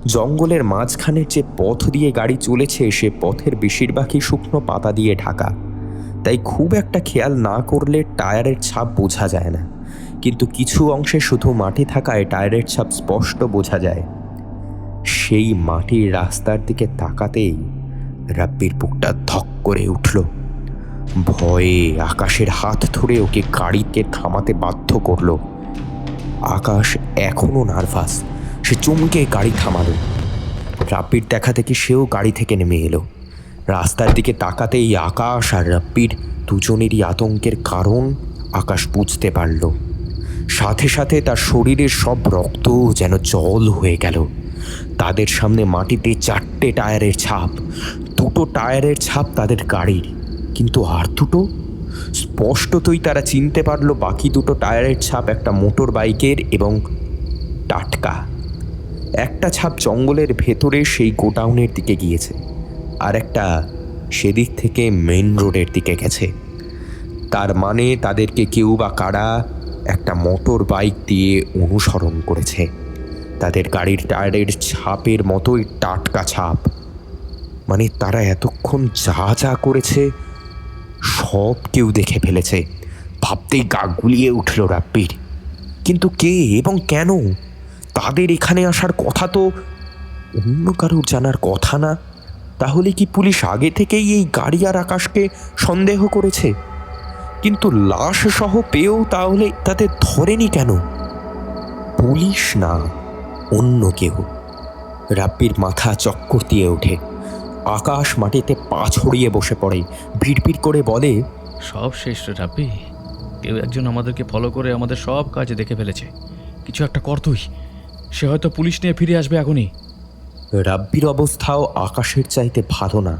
জঙ্গলের মাঝখানের যে পথ দিয়ে গাড়ি চলেছে সে পথের বেশিরভাগই শুকনো পাতা দিয়ে ঢাকা, তাই খুব একটা খেয়াল না করলে টায়ারের ছাপ বোঝা যায় না। কিন্তু কিছু অংশে শুধু মাটি থাকায় টায়ারের ছাপ স্পষ্ট বোঝা যায়। সেই মাটির রাস্তার দিকে তাকাতেই রাব্বির বুকটা ধক করে উঠল। ভয়ে আকাশের হাত ধরে ওকে গাড়িকে থামাতে বাধ্য করলো। আকাশ এখনো নার্ভাস। সে চমকে গাড়ি থামালো। রাব্বির দেখা দেখি সেও গাড়ি থেকে নেমে এলো। রাস্তার দিকে তাকাতেই আকাশ আর রাব্বির দুজনেরই আতঙ্কের কারণ আকাশ বুঝতে পারল। সাথে সাথে তার শরীরের সব রক্ত যেন জল হয়ে গেল। তাদের সামনে মাটিতে 4টে টায়ারের ছাপ। 2টো টায়ারের ছাপ তাদের গাড়ির, কিন্তু আর 2টো স্পষ্টতই তারা চিনতে পারল বাকি 2টো টায়ারের ছাপ একটা মোটর বাইকের এবং টাটকা। একটা ছাপ জঙ্গলের ভেতরে সেই গোডাউনের দিকে গিয়েছে, আর একটা সেদিক থেকে মেইন রোডের দিকে গেছে। তার মানে তাদেরকে কেউ বা কারা একটা মোটর বাইক দিয়ে অনুসরণ করেছে। তাদের গাড়ির টায়ারের ছাপের মতোই টাটকা ছাপ। মানে তারা এতক্ষণ যা যা করেছে সব কেউ দেখে ফেলেছে। ভাবতেই গা গুলিয়ে উঠল রাব্বির। কিন্তু কে এবং কেন? তাদের এখানে আসার কথা তো অন্য কারোর জানার কথা না। তাহলে কি পুলিশ আগে থেকেই এই গাড়ি আর আকাশকে সন্দেহ করেছে? কিন্তু লাশ সহ পেয়েও তাহলে তাদের ধরেনি কেন? পুলিশ না, অন্য কেউ। রাব্বির মাথা চক্কর দিয়ে ওঠে। আকাশ মাটিতে পা ছড়িয়ে বসে পড়ে, ভিড় করে বলে, সব শেষ রে রাব্বি। কেউ একজন আমাদেরকে ফলো করে আমাদের সব কাজ দেখে ফেলেছে। কিছু একটা কর তুই। সে হয়তো পুলিশ নিয়ে ফিরে আসবে এখনই। রাব্বির অবস্থাও আকাশের চাইতে ভালো না।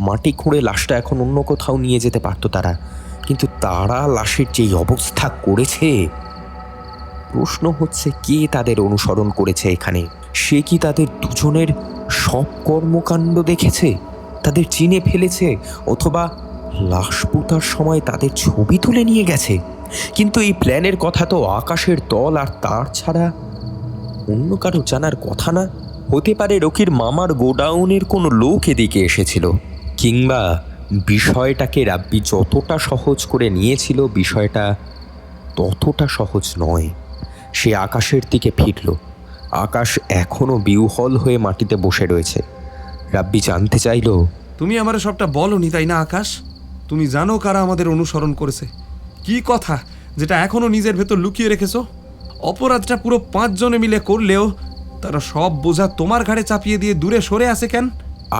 মাটি খুঁড়ে লাশটা এখন অন্য কোথাও নিয়ে যেতে পারতো তারা, কিন্তু তারা লাশের যেই অবস্থা করেছে, প্রশ্ন হচ্ছে কে তাদের অনুসরণ করেছে এখানে? সে কি তাদের দুজনের সব কর্মকাণ্ড দেখেছে, তাদের চিনে ফেলেছে, অথবা লাশ পোতার সময় তাদের ছবি তুলে নিয়ে গেছে? কিন্তু এই প্ল্যানের কথা তো আকাশের দল আর তার ছাড়া অন্য কারো জানার কথা না। হতে পারে রকির মামার গোডাউনের কোনো লোক এদিকে এসেছিল, কিংবা বিষয়টাকে রাব্বি যতটা সহজ করে নিয়েছিল বিষয়টা ততটা সহজ নয়। সে আকাশের দিকে ফিরল। আকাশ এখনো বিহ্বল হয়ে মাটিতে বসে রয়েছে। রাব্বি জানতে চাইল, তুমি আমার সবটা বলনি তাই না আকাশ? তুমি জানো কারা আমাদের অনুসরণ করেছে? কি কথা যেটা এখনো নিজের ভেতর লুকিয়ে রেখেছো? অপরাধটা পুরো 5 জনে মিলে করলেও তারা সব বোঝা তোমার ঘাড়ে চাপিয়ে দিয়ে দূরে সরে আসে কেন?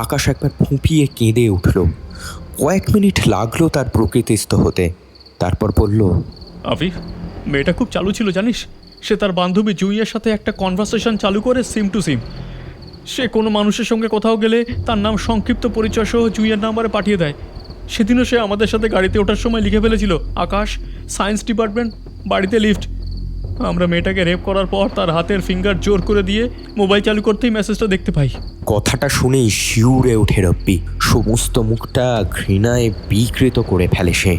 আকাশ একবার ফুঁপিয়ে কেঁদে উঠল। কয়েক মিনিট লাগলো তার প্রকৃতিস্থ হতে, তারপর বলল, আফিফ, মেয়েটা খুব চালু ছিল জানিস। সে তার বান্ধবী জুইয়ের সাথে একটা কনভারসেশন চালু করে সিম টু সিম। সে কোনো মানুষের সঙ্গে কোথাও গেলে তার নাম সংক্ষিপ্ত পরিচয় সহ জুইয়ের নাম্বারে পাঠিয়ে দেয়। সেদিনও সে আমাদের সাথে গাড়িতে ওঠার সময় লিখে ফেলেছিল, আকাশ, সায়েন্স ডিপার্টমেন্ট, বাড়িতে লিফট। আমরা মেয়েটাকে রেপ করার পর তার হাতের ফিঙ্গার জোর করে দিয়ে মোবাইল চালু করতেই মেসেজটা দেখতে পাই। কথাটা শুনেই শিউরে ওঠে রব্বি। সমস্ত মুখটা ঘৃণায় বিকৃত করে ফেলে সে।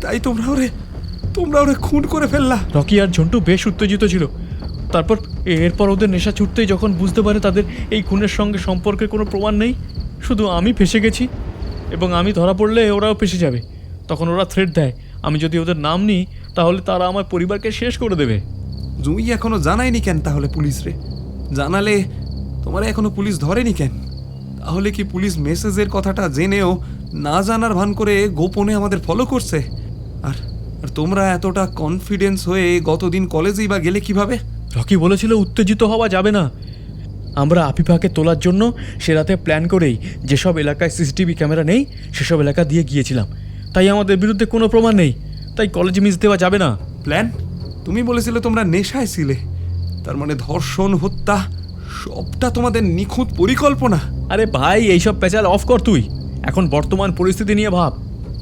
তাই তোমরা ওরে খুন করে ফেললা? রকি আর ঝন্টু বেশ উত্তেজিত ছিল। তারপর এরপর ওদের নেশা ছুটতেই যখন বুঝতে পারে তাদের এই খুনের সঙ্গে সম্পর্কের কোনো প্রমাণ নেই, শুধু আমি ফেঁসে গেছি এবং আমি ধরা পড়লে ওরাও ফেঁসে যাবে, তখন ওরা থ্রেট দেয় আমি যদি ওদের নাম নিই তাহলে তারা আমার পরিবারকে শেষ করে দেবে। জুই এখনো জানায়নি কেন তাহলে পুলিশ রে? জানালে তোমারে এখনো পুলিশ ধরেনি কেন? তাহলে কি পুলিশ মেসেজের কথাটা জেনেও না জানার ভান করে গোপনে আমাদের ফলো করছে? আর তোমরা এতটা কনফিডেন্স হয়ে গতদিন কলেজেই বা গেলে কিভাবে? রকি বলেছিল উত্তেজিত হওয়া যাবে না। আমরা আফিফাকে তোলার জন্য সে রাতে প্ল্যান করেই যেসব এলাকায় সিসিটিভি ক্যামেরা নেই সেসব এলাকা দিয়ে গিয়েছিলাম। তাই আমাদের বিরুদ্ধে কোনো প্রমাণ নেই, তাই কলেজে মিস দেওয়া যাবে না। প্ল্যান? তুমি বলেছিলে তোমরা নেশায় ছিলে, তার মানে ধর্ষণ, হত্যা সবটা তোমাদের নিখুঁত পরিকল্পনা? আরে ভাই, এইসব পেঁচাল অফ কর তুই। এখন বর্তমান পরিস্থিতি নিয়ে ভাব।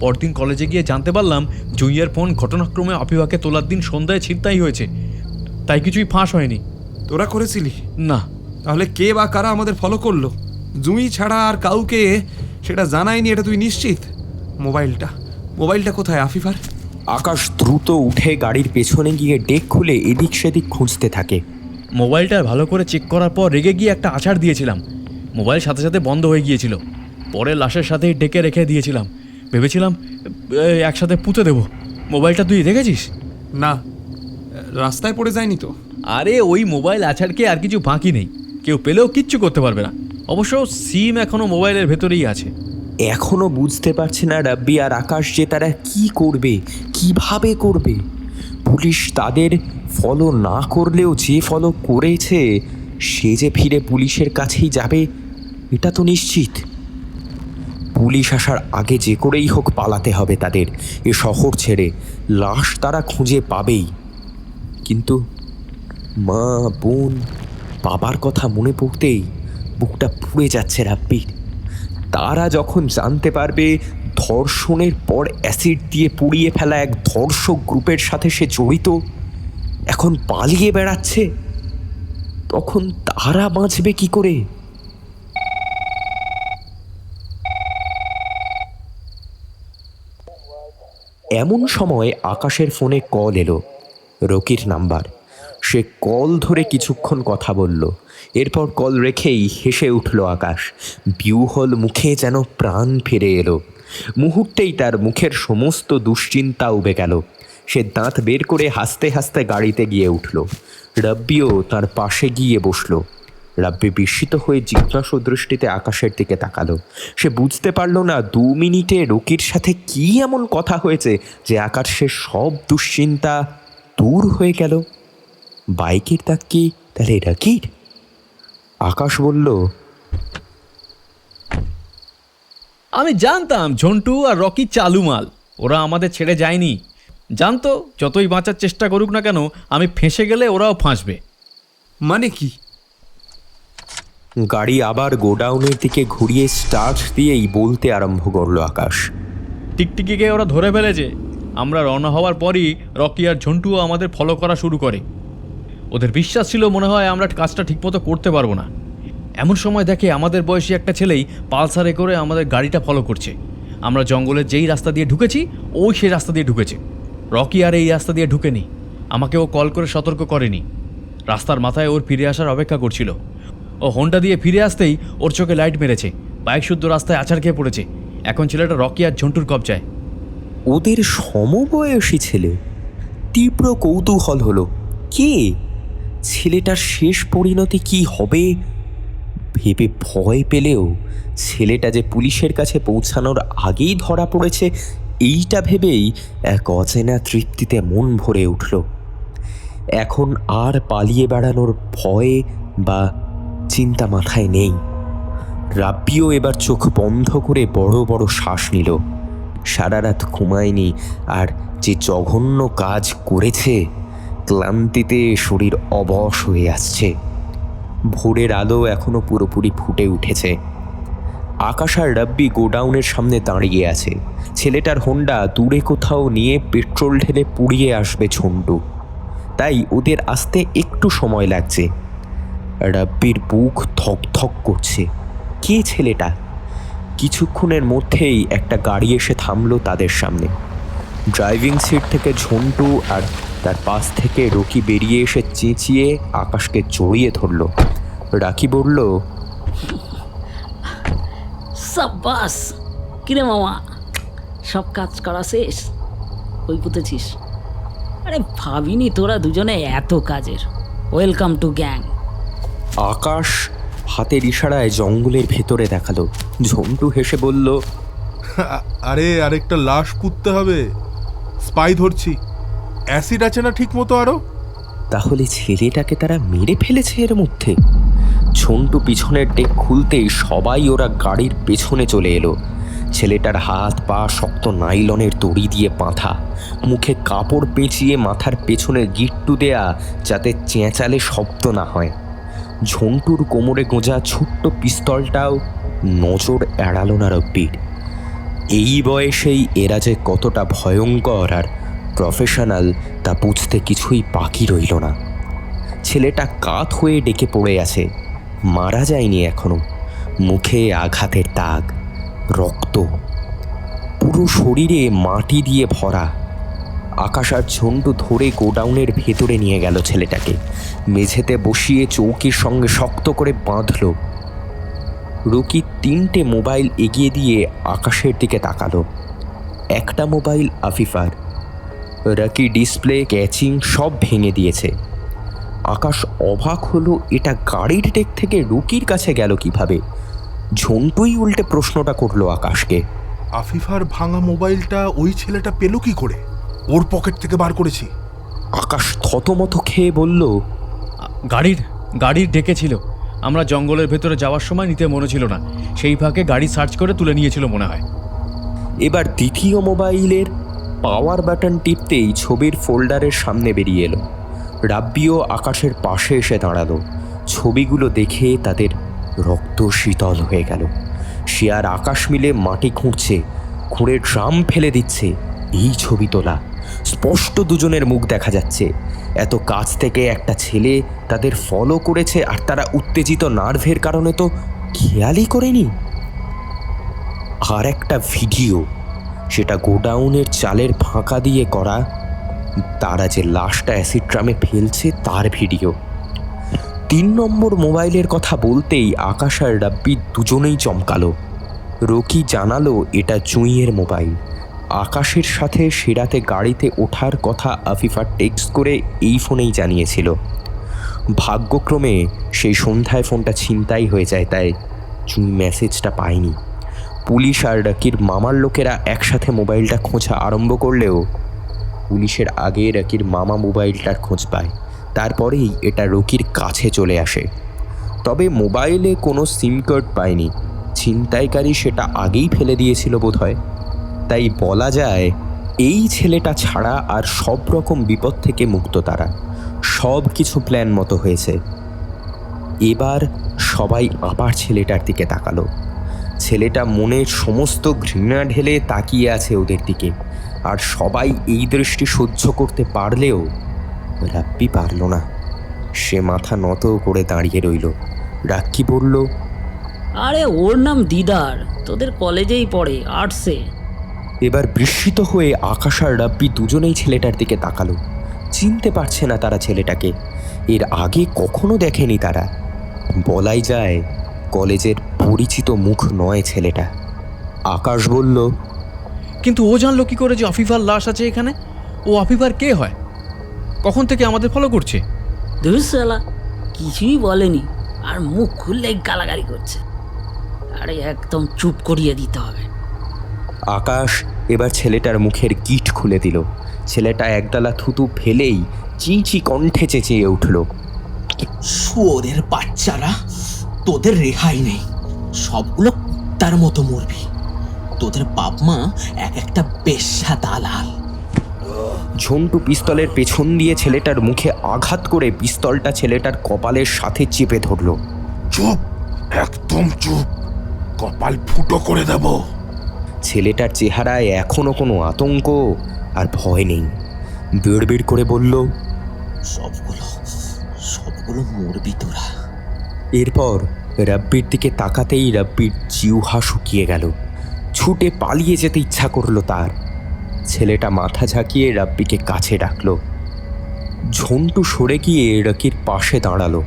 পরদিন কলেজে গিয়ে জানতে পারলাম জুইয়ের ফোন ঘটনাক্রমে আফিফাকে তোলার দিন সন্ধ্যায় ছিনতাই হয়েছে, তাই কিছুই ফাঁস হয়নি। তোরা করেছিলি? না। তাহলে কে বা কারা আমাদের ফলো করলো? জুই ছাড়া আর কাউকে সেটা জানায়নি, এটা তুই নিশ্চিত? মোবাইলটা কোথায় আফিফার? আকাশ দ্রুত উঠে গাড়ির পেছনে গিয়ে ডেক খুলে এদিক সেদিক খুঁজতে থাকে। মোবাইলটা ভালো করে চেক করার পর রেগে গিয়ে একটা আছাড় দিয়েছিলাম। মোবাইল সাথে সাথে বন্ধ হয়ে গিয়েছিল। পরে লাশের সাথেই ডেকে রেখে দিয়েছিলাম, ভেবেছিলাম একসাথে পুঁতে দেব। মোবাইলটা তুই রেখেছিস? না, রাস্তায় পড়ে যায়নি তো? আরে ওই মোবাইল আছাড়কে আর কিছু বাকি নেই, কেউ পেলেও কিচ্ছু করতে পারবে না। অবশ্য সিম এখনো মোবাইলের ভেতরেই আছে। এখনো বুঝতে পারছে না রাব্বি আর আকাশ যে তারা কি করবে, কিভাবে করবে। পুলিশ তাদের ফলো না করলেও যে ফলো করেছে সে যে ফিরে পুলিশের কাছেই যাবে এটা তো নিশ্চিত। পুলিশ আসার আগে যে করেই হোক পালাতে হবে তাদের এ শহর ছেড়ে। লাশ তারা খুঁজে পাবেই, কিন্তু মা, বোন, বাবার কথা মনে পড়তেই বুকটা পুড়ে যাচ্ছে রাব্বির। তারা যখন জানতে পারবে ধর্ষণের পর অ্যাসিড দিয়ে পুড়িয়ে ফেলা এক ধর্ষক গ্রুপের সাথে সে জড়িত, এখন পালিয়ে বেড়াচ্ছে, তখন তারা বাঁচবে কি করে? এমন সময় আকাশের ফোনে কল এলো, রকির নাম্বার। সে কল ধরে কিছুক্ষণ কথা বলল, এরপর কল রেখেই হেসে উঠল আকাশ। বিহ্বল মুখে যেন প্রাণ ফিরে এলো। মুহূর্তেই তার মুখের সমস্ত দুশ্চিন্তা উবে গেল। সে দাঁত বের করে হাসতে হাসতে গাড়িতে গিয়ে উঠল। রাব্বিও তার পাশে গিয়ে বসল। রাব্বি বিস্মিত হয়ে জিজ্ঞাসা দৃষ্টিতে আকাশের দিকে তাকালো। সে বুঝতে পারল না 2 মিনিটে রকির সাথে কি এমন কথা হয়েছে যে আকাশের সব দুশ্চিন্তা দূর হয়ে গেল। বাইকের দাগ কি তাহলে রকির? আকাশ বলল, আমি জানতাম ঝন্টু আর রকি চালু মাল, ওরা আমাদের ছেড়ে যায়নি। জানতো যতই বাঁচার চেষ্টা করুক না কেন আমি ফেঁসে গেলে ওরাও ফাঁসবে। মানে কি? গাড়ি আবার গোডাউনের দিকে ঘুরিয়ে স্টার্ট দিয়েই বলতে আরম্ভ করলো আকাশ, টিকটিকিকে ওরা ধরে ফেলেছে। আমরা রওনা হওয়ার পরই রকি আর ঝন্টুও আমাদের ফলো করা শুরু করে। ওদের বিশ্বাস ছিল মনে হয় আমরা কাজটা ঠিকমতো করতে পারবো না। এমন সময় দেখে আমাদের বয়সী একটা ছেলেই পালসারে করে আমাদের গাড়িটা ফলো করছে। আমরা জঙ্গলের যেই রাস্তা দিয়ে ঢুকেছি ওই সেই রাস্তা দিয়ে ঢুকেছে। রকি আর এই রাস্তা দিয়ে ঢুকেনি, আমাকে ও কল করে সতর্ক করেনি। রাস্তার মাথায় ওর ফিরে আসার অপেক্ষা করছিল। ও হোন্ডা দিয়ে ফিরে আসতেই ওর চোখে লাইট মেরেছে, বাইক শুদ্ধ রাস্তায় আছাড় খেয়ে পড়েছে। এখন ছেলেটা রকি আর ঝন্টুর কবজায়। ওদের সমবয়সী ছেলে। তীব্র কৌতূহল হলো, কে ছেলেটার শেষ পরিণতি কি হবে ভেবে ভয় পেলেও ছেলেটা যে পুলিশের কাছে পৌঁছানোর আগেই ধরা পড়েছে এইটা ভেবেই এক অচেনা তৃপ্তিতে মন ভরে উঠল। এখন আর পালিয়ে বেড়ানোর ভয়ে বা চিন্তা মাথায় নেই। রাব্বিও এবার চোখ বন্ধ করে বড় বড় শ্বাস নিল। সারা রাত ঘুমায়নি, আর যে জঘন্য কাজ করেছে ক্লান্তিতে শরীর অবশ হয়ে আসছে। ভোরের আলো এখনো পুরোপুরি ফুটে উঠেছে। আকাশ আর রাব্বি গোডাউনের সামনে দাঁড়িয়ে আছে। ছেলেটার হোন্ডা দূরে কোথাও নিয়ে পেট্রোল ঢেলে পুড়িয়ে আসবে ঝন্টু, তাই ওদের আসতে একটু সময় লাগছে। রাব্বির বুক ধকধক করছে। কে ছেলেটা? কিছুক্ষণের মধ্যেই একটা গাড়ি এসে থামলো তাদের সামনে। ড্রাইভিং সিট থেকে ঝন্টু আর তার পাশ থেকে রকি বেরিয়ে এসে চেঁচিয়ে আকাশকে জড়িয়ে ধরল। রাকি বলল, সাব্বাস! কিরে মামা, সব কাজ করা শেষ? ওই পুঁতেছিস? আরে ভাবিনি তোরা দুজনে এত কাজের। Welcome to gang. আকাশ হাতের ইশারায় জঙ্গলের ভেতরে দেখালো। ঝন্টু হেসে বলল, আরে আরেকটা লাশ পুঁততে হবে, স্পাই ধরছি। অ্যাসিড আছে না ঠিক মতো আরো? তাহলে ছেলেটাকে তারা মেরে ফেলেছে এর মধ্যে? ঝন্টু পিছনের ডেক খুলতেই সবাই ওরা গাড়ির পেছনে চলে এলো। ছেলেটার হাত পা শক্ত নাইলনের দড়ি দিয়ে বাঁধা, মুখে কাপড় পেঁচিয়ে মাথার পেছনে গিট্টু দেয়া যাতে চেঁচালে শব্দ না হয়। ঝন্টুর কোমরে গোঁজা ছোট্ট পিস্তলটাও নজর এড়ালো না রব্বির। এই বয়সেই এরা যে কতটা ভয়ঙ্কর আর প্রফেশনাল তা বুঝতে কিছুই বাকি রইল না। ছেলেটা কাত হয়ে ডেকে পড়ে আছে, মারা যায়নি এখনো। মুখে আঘাতের দাগ, রক্ত, পুরো শরীরে মাটি দিয়ে ভরা। আকাশ আর ঝন্টু ধরে গোডাউনের ভেতরে নিয়ে গেল ছেলেটাকে। মেঝেতে বসিয়ে চৌকির সঙ্গে শক্ত করে বাঁধল। রকি 3টে মোবাইল এগিয়ে দিয়ে আকাশের দিকে তাকালো। একটা মোবাইল আফিফার। রকি ডিসপ্লে, ক্যাচিং সব ভেঙে দিয়েছে। আকাশ অবাক হলো, এটা গাড়ির ডেক থেকে রকির কাছে গেল কিভাবে? ঝন্টুই উল্টে প্রশ্নটা করলো আকাশকে। আফিফার ভাঙা মোবাইলটা ওই ছেলেটা পেল কি করে? ওর পকেট থেকে বার করেছি। আকাশ থতমত খেয়ে বলল, গাড়ির ডেকে ছিল। আমরা জঙ্গলের ভেতরে যাওয়ার সময় নিতে মনে ছিল না, সেই ফাঁকে গাড়ি সার্চ করে তুলে নিয়েছিল মনে হয়। এবার দ্বিতীয় মোবাইলের পাওয়ার বাটন টিপতেই ছবির ফোল্ডারের সামনে বেরিয়ে এলো। রাব্বিও আকাশের পাশে এসে দাঁড়ালো। ছবিগুলো দেখে তাদের রক্ত শীতল হয়ে গেল। সে আর আকাশ মিলে মাটি খুঁড়ছে, খুঁড়ে ড্রাম ফেলে দিচ্ছে। এই ছবি তোলা, স্পষ্ট দুজনের মুখ দেখা যাচ্ছে। এত কাছ থেকে একটা ছেলে তাদের ফলো করেছে, আর তারা উত্তেজিত নার্ভের কারণে তো খেয়ালই করেনি। আর একটা ভিডিও, সেটা গোডাউনের চালের ফাঁকা দিয়ে করা। তারা যে লাশটা অ্যাসিড ড্রামে ফেলছে তার ভিডিও। 3 নম্বর মোবাইলের কথা বলতেই আকাশ আর রাব্বি দুজনেই চমকালো। রকি জানালো এটা জুঁইয়ের মোবাইল। আকাশের সাথে সেরাতে গাড়িতে ওঠার কথা আফিফা টেক্সট করে এই ফোনেই জানিয়েছিল। ভাগ্যক্রমে সেই সন্ধ্যায় ফোনটা ছিনতাই হয়ে যায়, তাই জুঁই মেসেজটা পায়নি। পুলিশ আর রকির মামার লোকেরা একসাথে মোবাইলটা খোঁজা আরম্ভ করলেও পুলিশের আগে রকির মামা মোবাইলটার খোঁজ পায়। তারপরেই এটা রকির কাছে চলে আসে। তবে মোবাইলে কোনো সিম কার্ড পায়নি। ছিনতাইকারী সেটা আগেই ফেলে দিয়েছিল বোধহয়। তাই বলা যায় এই ছেলেটা ছাড়া আর সব রকম বিপদ থেকে মুক্ত তারা। সব কিছু প্ল্যান মতো হয়েছে। এবার সবাই আবার ছেলেটার দিকে তাকালো। ছেলেটা মনের সমস্ত ঘৃণা ঢেলে তাকিয়ে আছে ওদের দিকে। আর সবাই এই দৃষ্টি সহ্য করতে পারলেও রাব্বি পারল না। সে মাথা নত করে দাঁড়িয়ে রইল। রাক্কি বলল, আরে ওর নাম দিদার, তোদের কলেজেই পড়ে, আর্টসে। এবার বিস্মিত হয়ে আকাশ আর রাব্বি দুজনেই ছেলেটার দিকে তাকালো। চিনতে পারছে না তারা ছেলেটাকে। এর আগে কখনো দেখেনি তারা। বলাই যায় কলেজের পরিচিত মুখ নয় ছেলেটা। আকাশ বলল, কিন্তু ও জানলো কি করে যে আফিফার লাশ আছে এখানে? ও আফিফার কে হয়? কখন থেকে আমাদের ফলো করছে? দুঃসালা, কিছুই বলেনি, আর মুখ খুললেই গালাগালি করছে। আরে একদম চুপ করিয়ে দিতে হবে। আকাশ এবার ছেলেটার মুখের গিট খুলে দিল। ছেলেটা একডালা থুতু ফেলেই চিঁচি কণ্ঠে চেঁচিয়ে উঠল, শুয়োরের বাচ্চারা, তোদের রেহাই নেই। সবগুলো তার মতো মরবি। তোদের বাপ মা এক একটা বেশ্যা দালাল। ঝন্টু পিস্তলের পেছন দিয়ে ছেলেটার মুখে আঘাত করে পিস্তলটা ছেলেটার কপালের সাথে চেপে ধরল। চুপ, একদম চুপ, কপাল ফুটো করে দেব। ছেলেটার চেহারায় এখনো কোনো আতঙ্ক আর ভয় নেই। বিড়বিড় করে বলল, সবগুলো মরবি তোরা। এরপর রাব্বির দিকে তাকাতেই রাব্বির জিহ্বা শুকিয়ে গেল। ছুটে পালিয়ে যেতে ইচ্ছা করলো তার। ছেলেটা মাথা ঝাঁকিয়ে রাব্বিকে কাছে ডাকলো। ঝন্টু সরে গিয়ে রকির পাশে দাঁড়ালো।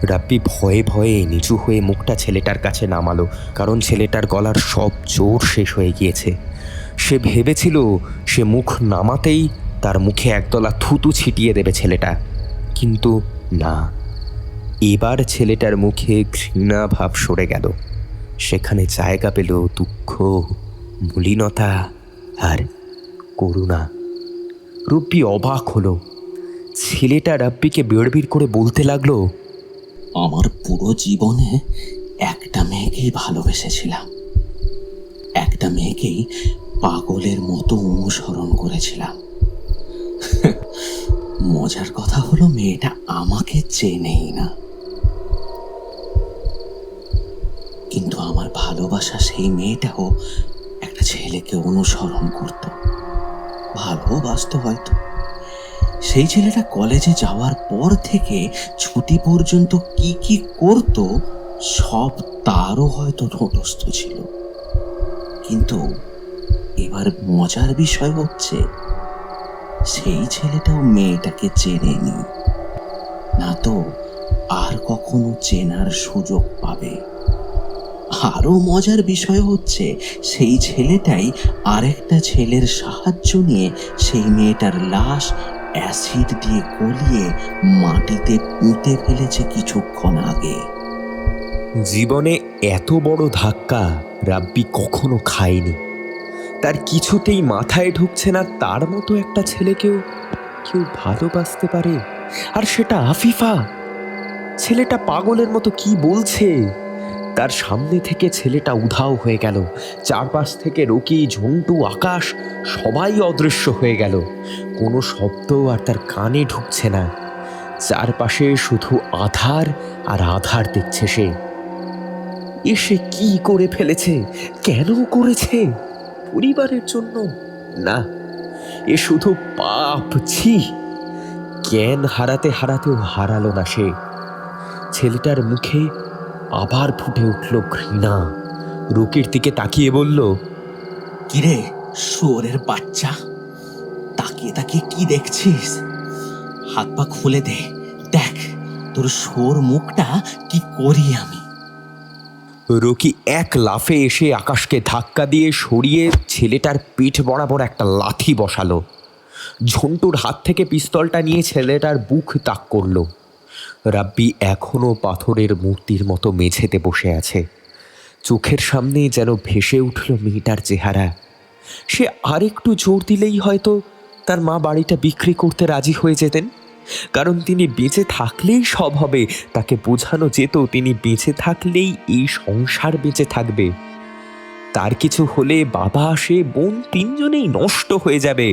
রাব্বি ভয়ে ভয়ে নিচু হয়ে মুখটা ছেলেটার কাছে নামালো, কারণ ছেলেটার গলার সব জোর শেষ হয়ে গিয়েছে। সে ভেবেছিল সে মুখ নামাতেই তার মুখে একদলা থুতু ছিটিয়ে দেবে ছেলেটা, কিন্তু না। এবার ছেলেটার মুখে ঘৃণা ভাব সরে গেল। সেখানে জায়গা পেল দুঃখ, মলিনতা আর করুণা। রব্বি অবাক হলো। ছেলেটা রাব্বিকে বিড়বিড় করে বলতে লাগলো, আমার পুরো জীবনে একটা মেয়েকেই ভালোবেসেছিলাম, একটা মেয়েকেই পাগলের মতো অনুসরণ করেছিলাম। মজার কথা হলো মেয়েটা আমাকে চেনেই না, কিন্তু আমার ভালোবাসা সেই মেয়েটাও একটা ছেলেকে অনুসরণ করত, ভালোবাসত হয়তো। সেই ছেলেটা কলেজে যাওয়ার পর থেকে ছুটি পর্যন্ত কি কি করত সব তারও হয়তো ঠোঁটস্থ ছিল। কিন্তু এবার মজার বিষয় হচ্ছে সেই ছেলেটাও মেয়েটাকে চেনেনি, না তো আর কখনো চেনার সুযোগ পাবে। আরো মজার বিষয় হচ্ছে সেই ছেলেটাই আরেকটা ছেলের সাহায্য নিয়ে সেই মেয়েটার লাশ অ্যাসিড দিয়ে গলিয়ে মাটিতে পুঁতে ফেলেছে কিছুক্ষণ আগে। জীবনে এত বড় ধাক্কা রাব্বি কখনো খায়নি। তার কিছুতেই মাথায় ঢুকছে না তার মতো একটা ছেলেকেও কেউ ভালোবাসতে পারে, আর সেটা আফিফা। ছেলেটা পাগলের মতো কি বলছে। তার সামনে থেকে ছেলেটা উধাও হয়ে গেল। চারপাশ থেকে রকি, ঝন্টু, আকাশ সবাই অদৃশ্য হয়ে গেল। কোনো শব্দ আর তার কানে ঢুকছে না। চারপাশে শুধু আধার আর আধার দেখছে সে। এসে কি করে ফেলেছে, কেন করেছে? পরিবারের জন্য না, এ শুধু পাপ। ছি! জ্ঞান হারাতে হারাতেও হারালো না সে। ছেলেটার মুখে আবার ফুটে উঠল ঘৃণা। রকির দিকে তাকিয়ে বলল, কিরে শুয়োরের বাচ্চা, তাকিয়ে তাকিয়ে কি দেখছিস? হাত পা খুলে দে, দেখ তোর শুয়োর মুখটা কি করি আমি। রকি এক লাফে এসে আকাশকে ধাক্কা দিয়ে সরিয়ে ছেলেটার পিঠ বরাবর একটা লাথি বসালো। ঝন্টুর হাত থেকে পিস্তলটা নিয়ে ছেলেটার বুক তাক করলো। রাব্বি এখনো পাথরের মূর্তির মতো মেঝেতে বসে আছে। চোখের সামনে যেন ভেসে উঠল মেয়েটার চেহারা। সে আরেকটু জোর দিলেই হয়তো তার মা বাড়িটা বিক্রি করতে রাজি হয়ে যেতেন, কারণ তিনি বেঁচে থাকলেই সব হবে। তাকে বোঝানো যেত তিনি বেঁচে থাকলেই এই সংসার বেঁচে থাকবে। তার কিছু হলে বাবা, সে, বোন তিনজনেই নষ্ট হয়ে যাবে।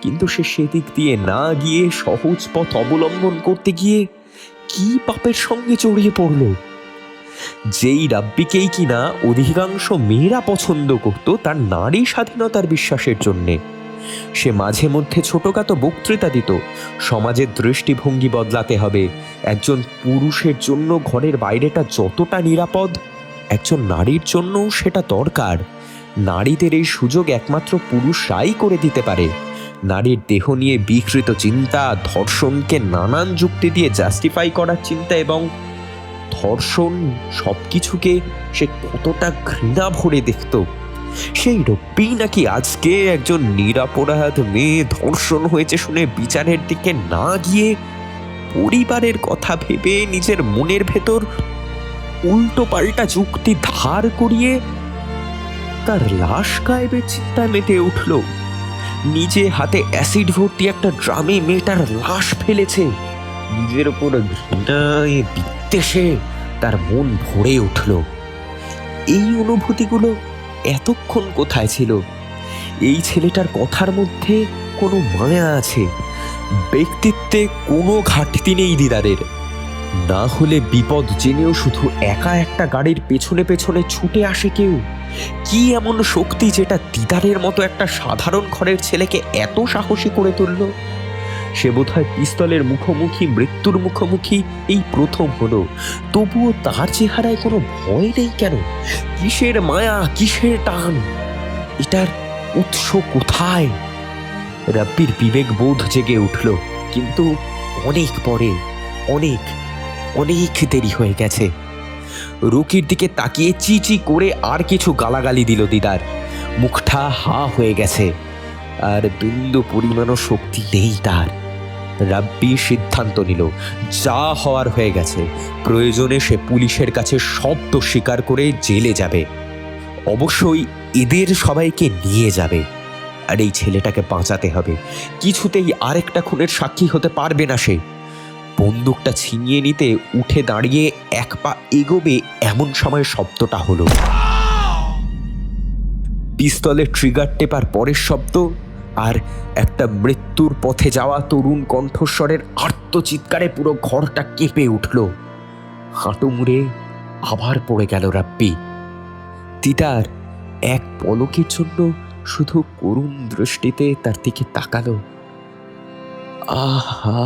কিন্তু সে সেদিক দিয়ে না গিয়ে সহজ পথ অবলম্বন করতে গিয়ে কি পাপের সঙ্গে জড়িয়ে পড়ল। যেই রাব্বিকেই কিনা অধিকাংশ মেয়েরা পছন্দ করত তার নারী স্বাধীনতার বিশ্বাসের জন্যে। সে মাঝে মধ্যে ছোটখাটো বক্তৃতা দিত, সমাজের দৃষ্টিভঙ্গি বদলাতে হবে। একজন পুরুষের জন্য ঘরের বাইরেটা যতটা নিরাপদ, একজন নারীর জন্যও সেটা দরকার। নারীদের এই সুযোগ একমাত্র পুরুষরাই করে দিতে পারে। নারীর দেহ নিয়ে বিকৃত চিন্তা, ধর্ষণকে নানান যুক্তি দিয়ে জাস্টিফাই করার চিন্তা এবং ধর্ষণ সবকিছুকে সে কতটা ঘৃণা ভরে দেখত। সেই রব্বি নাকি আজকে একজন নিরাপরাধ মেয়ে ধর্ষণ হয়েছে শুনে বিচারের দিকে না গিয়ে পরিবারের কথা ভেবে নিজের মনের ভেতর উল্টো পাল্টা যুক্তি ধার করিয়ে তার লাশ গায়েবের চিন্তায় মেতে উঠল। নিজে হাতে অ্যাসিড ভর্তি একটা ড্রামে মেয়েটার লাশ ফেলেছে, নিজের ওপর ঘৃণায় বিদ্বেষে তার মন ভরে উঠল। এই অনুভূতিগুলো এতক্ষণ কোথায় ছিল? এই ছেলেটার কথার মধ্যে কোনো মায়া আছে, ব্যক্তিত্বে কোনো ঘাটতি নেই দিদারের। না হলে বিপদ জেনেও শুধু একা একটা গাড়ির পেছনে পেছনে ছুটে আসে কেউ? কি এমন শক্তি যেটা দিদারের মতো একটা সাধারণ ঘরের ছেলেকে এত সাহসী করে তুলল? সে বোধহয় পিস্তলের মুখোমুখি, মৃত্যুর মুখোমুখি এই প্রথম হলো, তবুও তার চেহারায় কোনো ভয় নেই কেন? কিসের মায়া, কিসের টান? এটার উৎস কোথায়? রাব্বির বিবেক বোধ জেগে উঠল, কিন্তু অনেক পরে, অনেক অনেক দেরি হয়ে গেছে। রকির দিকে তাকিয়ে চি চি করে আর কিছু গালাগালি দিল দিদার। মুখটা হা হয়ে গেছে, আর বিন্দু পরিমাণও শক্তি নেই তার। রাব্বি সিদ্ধান্ত নিল, যা হওয়ার হয়ে গেছে, প্রয়োজনে সে পুলিশের কাছে সব দোষ স্বীকার করে জেলে যাবে। অবশ্যই এদের সবাইকে নিয়ে যাবে, আর এই ছেলেটাকে বাঁচাতে হবে। কিছুতেই আরেকটা খুনের সাক্ষী হতে পারবে না সে। বন্দুকটা ছিনিয়ে নিতে উঠে দাঁড়িয়ে এক পা এগোবে এমন সময় শব্দটা হলো। পিস্তলের ট্রিগার টেপার পরের শব্দ, আর একটা মৃত্যুর পথে যাওয়া তরুণ কণ্ঠস্বরের আর্তচিৎকারে পুরো ঘরটা কেঁপে উঠল। হাঁটু মুড়ে আবার পড়ে গেল রাব্বি। দিদার এক পলকের জন্য শুধু করুণ দৃষ্টিতে তার দিকে তাকালো। আহা,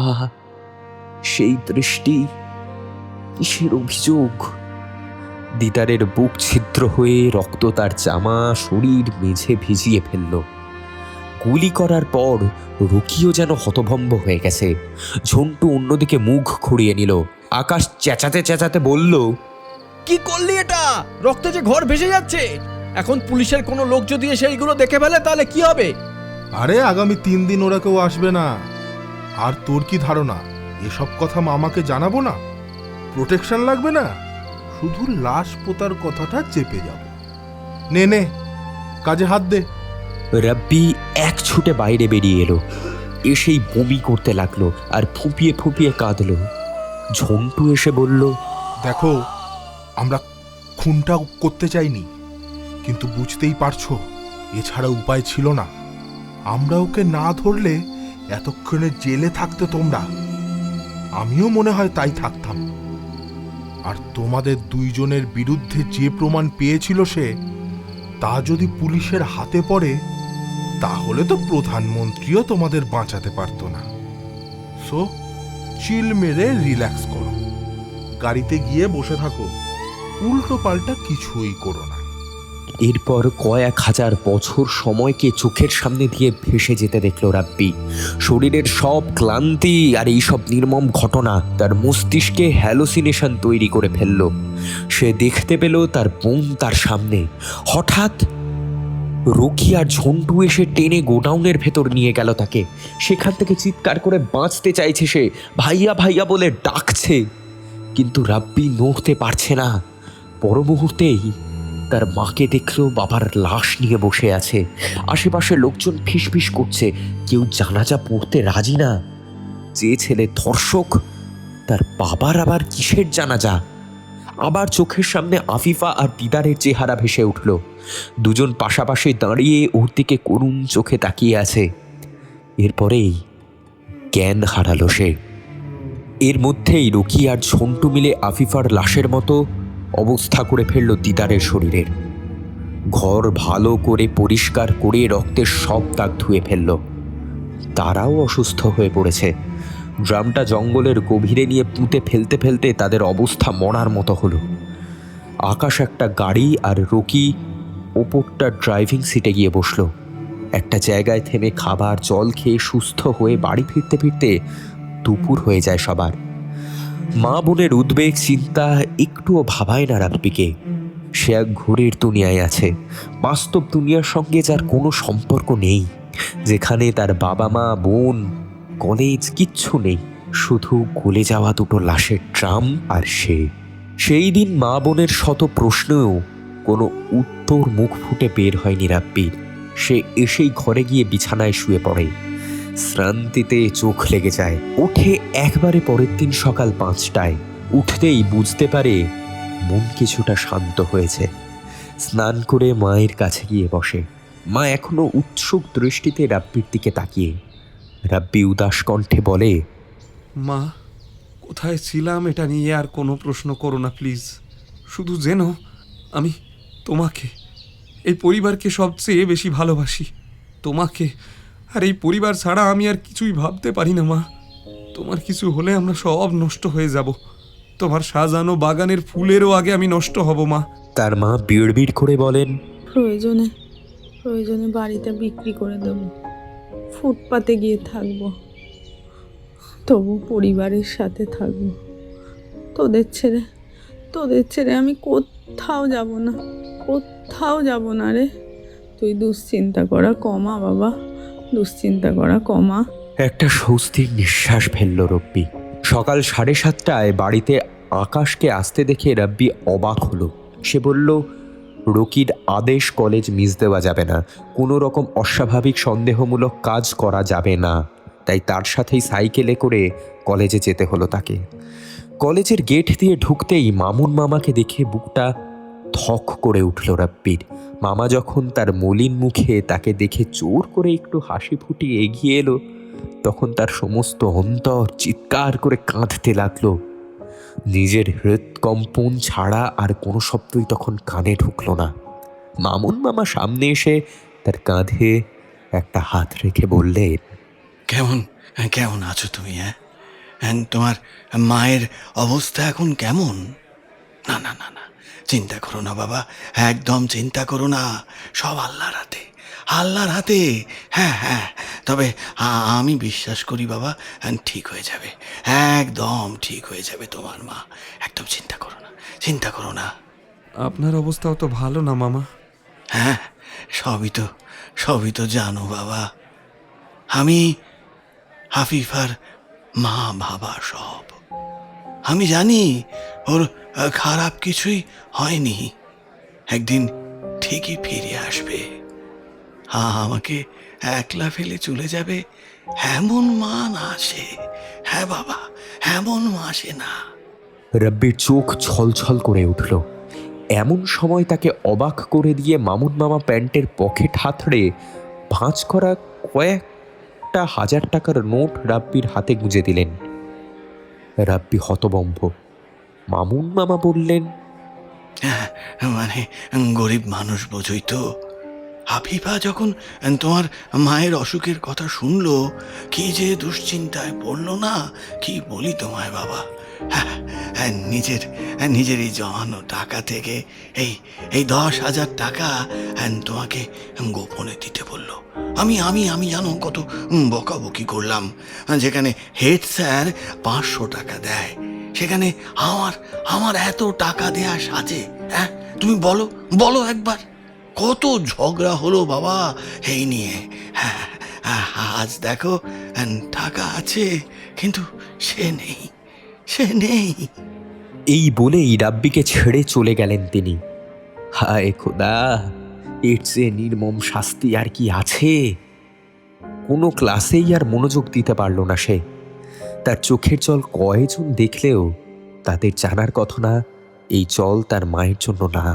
সেই দৃষ্টি, কিসের অভিযোগ? দিদারের বুক ছিদ্র হয়ে রক্ত তার জামা, শরীর মেঝে ভিজিয়ে ফেলল। গুলি করার পর রকিও যেন হতভম্ব হয়ে গেছে। ঝন্টু অন্যদিকে মুখ ঘুরিয়ে নিল। আকাশ চেঁচাতে চেঁচাতে বলল, কি করলি এটা? রক্তে যে ঘর ভেসে যাচ্ছে। এখন পুলিশের কোনো লোক যদি এসে এইগুলো দেখে ফেলে তাহলে কি হবে? আরে আগামী 3 দিন ওরা কেউ আসবে না। আর তোর কি ধারণা এসব কথা মামাকে জানাবো না? প্রোটেকশন লাগবে না, শুধু লাশ পোতার কথাটা চেপে যাব। নে নে, কাজে হাত দে। রাব্বি এক ছুটে বাইরে বেরিয়ে এলো। এসেই বমি করতে লাগলো আর ফুঁপিয়ে ফুঁপিয়ে কাঁদলো। ঝন্টু এসে বলল, দেখো, আমরা খুনটা করতে চাইনি, কিন্তু বুঝতেই পারছো এছাড়া উপায় ছিল না। আমরা ওকে না ধরলে এতক্ষণে জেলে থাকতে তোমরা। আমিও মনে হয় তাই থাকতাম। আর তোমাদের দুইজনের বিরুদ্ধে যে প্রমাণ পেয়েছিল সে, তা যদি পুলিশের হাতে পড়ে তাহলে তো প্রধানমন্ত্রীও তোমাদের বাঁচাতে পারতো না। সো চিল মেরে রিল্যাক্স করো, গাড়িতে গিয়ে বসে থাকো, উল্টো পাল্টা কিছুই করো না। এরপর কয়েক হাজার বছর সময়কে চোখের সামনে দিয়ে ভেসে যেতে দেখল রাব্বি। শরীরের সব ক্লান্তি আর এইসব নির্মম ঘটনা তার মস্তিষ্কে হ্যালোসিনেশন তৈরি করে ফেলল। সে দেখতে পেল তার বোন তার সামনে। হঠাৎ রকি আর ঝন্টু এসে টেনে গোডাউনের ভেতর নিয়ে গেল তাকে। সেখান থেকে চিৎকার করে বাঁচতে চাইছে সে, ভাইয়া ভাইয়া বলে ডাকছে, কিন্তু রাব্বি নড়তে পারছে না। পর মুহূর্তেই তার মাকে দেখলো বাবার লাশ নিয়ে বসে আছে। আশেপাশে লোকজন ফিসফিস করছে, কেউ জানাজা পড়তে রাজি না। যে ছেলে ধর্ষক, তার বাবার আবার কিসের জানাজা? আবার চোখের সামনে আফিফা আর দিদারের চেহারা ভেসে উঠল। দুজন পাশাপাশি দাঁড়িয়ে ওর দিকে করুণ চোখে তাকিয়ে আছে। এরপরেই জ্ঞান হারালো সে। এর মধ্যেই রকি আর ঝন্টু মিলে আফিফার লাশের মতো অবস্থা করে ফেলল দিদারের শরীরের। ঘর ভালো করে পরিষ্কার করে রক্তের সব দাগ ধুয়ে ফেলল। তারাও অসুস্থ হয়ে পড়েছে। ড্রামটা জঙ্গলের গভীরে নিয়ে পুঁতে ফেলতে ফেলতে তাদের অবস্থা মরার মতো হলো। আকাশ একটা গাড়ি আর রকি ওপরটা ড্রাইভিং সিটে গিয়ে বসলো। একটা জায়গায় থেমে খাবার জল খেয়ে সুস্থ হয়ে বাড়ি ফিরতে ফিরতে দুপুর হয়ে যায় সবার। মা বোনের উদ্বেগ চিন্তা একটুও ভাবায় না রাব্বিকে। সে এক ঘোরের দুনিয়ায় আছে, বাস্তব দুনিয়ার সঙ্গে যার কোনো সম্পর্ক নেই, যেখানে তার বাবা মা বোন কলেজ কিচ্ছু নেই, শুধু গলে যাওয়া দুটো লাশের ট্রাম আর সে। সেই দিন মা বোনের শত প্রশ্নেও কোনো উত্তর মুখ ফুটে বের হয়নি রাব্বির। সে এসেই ঘরে গিয়ে বিছানায় শুয়ে পড়ে। শ্রান্তিতে চোখ লেগে যায়। উঠে একবারে পরের দিন সকাল 5টায়। উঠতেই বুঝতে পারে মন কিছুটা শান্ত হয়েছে। স্নান করে মায়ের কাছে গিয়ে বসে। মা এখনো উৎসুক দৃষ্টিতে রাব্বির দিকে তাকিয়ে। রাব্বি উদাস কণ্ঠে বলে, মা, কোথায় ছিলাম এটা নিয়ে আর কোনো প্রশ্ন করো না প্লিজ। শুধু যেন আমি তোমাকে, এই পরিবারকে সবচেয়ে বেশি ভালোবাসি। তোমাকে আর এই পরিবার ছাড়া আমি আর কিছুই ভাবতে পারি না মা। তোমার কিছু হলে আমরা সব নষ্ট হয়ে যাব। তোমার সাজানো বাগানের ফুলেরও আগে আমি নষ্ট হব মা। তার মা বিড়বিড় করে বলেন, প্রয়োজনে বাড়িটা বিক্রি করে দেব, ফুটপাতে গিয়ে থাকবো, তবু পরিবারের সাথে থাকবো। তোদের ছেড়ে আমি কোথাও যাব না রে। তুই দুশ্চিন্তা করা কমা বাবা, দুশ্চিন্তা করা কমা। একটা স্বস্তির নিঃশ্বাস ফেলল রব্বি। সকাল 7:30টায় বাড়িতে আকাশকে আসতে দেখে রাব্বি অবাক হলো। সে বলল, রকির আদেশ কলেজ মিস দেওয়া যাবে না, কোনো রকম অস্বাভাবিক সন্দেহমূলক কাজ করা যাবে না। তাই তার সাথেই সাইকেলে করে কলেজে যেতে হলো তাকে। কলেজের গেট দিয়ে ঢুকতেই মামুন মামাকে দেখে বুকটা ধক করে উঠল রাব্বির। মামা যখন তার মলিন মুখে তাকে দেখে জোর করে একটু হাসি ফুটিয়ে এগিয়ে এলো, তখন তার সমস্ত অন্তর চিৎকার করে কাঁদতে লাগলো। নিজের হৃদকম্পন ছাড়া আর কোনো শব্দই তখন কানে ঢুকলো না। মামুন মামা সামনে এসে তার কাঁধে একটা হাত রেখে বললেন, কেমন আছো তুমি? তোমার মায়ের অবস্থা এখন কেমন? না না না না, চিন্তা করো না বাবা, একদম চিন্তা করো না। সব আল্লাহর হাতে। হ্যাঁ, তবে আমি বিশ্বাস করি বাবা, ঠিক হয়ে যাবে, একদম ঠিক হয়ে যাবে তোমার মা। একদম চিন্তা করো না। আপনার অবস্থাও তো ভালো না মামা। হ্যাঁ, সবই তো জানো বাবা। আমি আফিফার মা বাবা সব। আমি জানি ওর খারাপ কিছুই হয়নি, একদিন ঠিকই ফিরে আসবে। আমাকে একলা ফেলে চলে যাবে এমন মা না আসে। হ্যাঁ বাবা, এমন মা আসে না। রাব্বির চোখ ছলছল করে উঠল। এমন সময় তাকে অবাক করে দিয়ে মামুন মামা প্যান্টের পকেট হাতড়ে ভাঁজ করা কয়েকটা 1000 টাকার নোট রাব্বির হাতে গুঁজে দিলেন। রাব্বি হতবম্ব। মামুন মামা বললেন, মানে গরিব মানুষ বোঝই তো। আফিফা যখন তোমার মায়ের অসুখের কথা শুনলো, কি যে দুশ্চিন্তায় পড়লো না, কি বলি তোমায় বাবা। নিজের এই জমানো টাকা থেকে এই 10,000 টাকা তোমাকে গোপনে দিতে বললো। আমি জানো কত বকাবকি করলাম। যেখানে হেড স্যার 500 টাকা দেয়, সেখানে আমার এত টাকা দেয়া সাজে? হ্যাঁ, তুমি বলো একবার, কত ঝগড়া হলো বাবা এই নিয়ে। হ্যাঁ, আজ দেখো টাকা আছে, কিন্তু সে নেই। এই বলেই রাব্বিকে ছেড়ে চলে গেলেন তিনি। হায় খোদা, এর চেয়ে নির্মম শাস্তি আর কি আছে? কোনো ক্লাসেই আর মনোযোগ দিতে পারল না সে। তার চোখের জল কয়জন দেখলেও তাদের জানার কথা না, এই জল তার মায়ের জন্য না,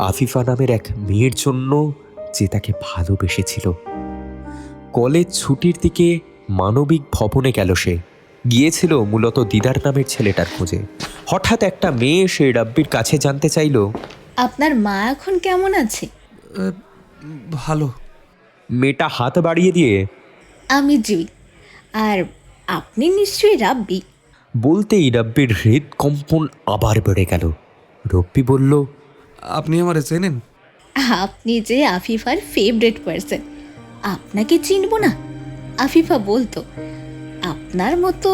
আফিফা নামের এক মেয়ের জন্য যে তাকে ভালোবেসেছিল। কলেজ ছুটির দিকে মানবিক ভবনে গেল সে। গিয়েছিল মূলত দিদার নামের ছেলেটার খোঁজে। হঠাৎ একটা মেয়ে এসে রাব্বির কাছে জানতে চাইল, আপনার মা এখন কেমন আছে? ভালো। মেয়েটা হাত বাড়িয়ে দিয়ে, আমি জুই, আর আপনি নিশ্চয়ই রাব্বি। বলতেই রাব্বির হৃদকম্পন আবার বেড়ে গেল। রব্বি বলল, আপনি আমারে চেনেন? আপনি যে আফিফার ফেভারিট পার্সন, আপনাকে চিনব না? আফিফা বলতো, আপনার মতো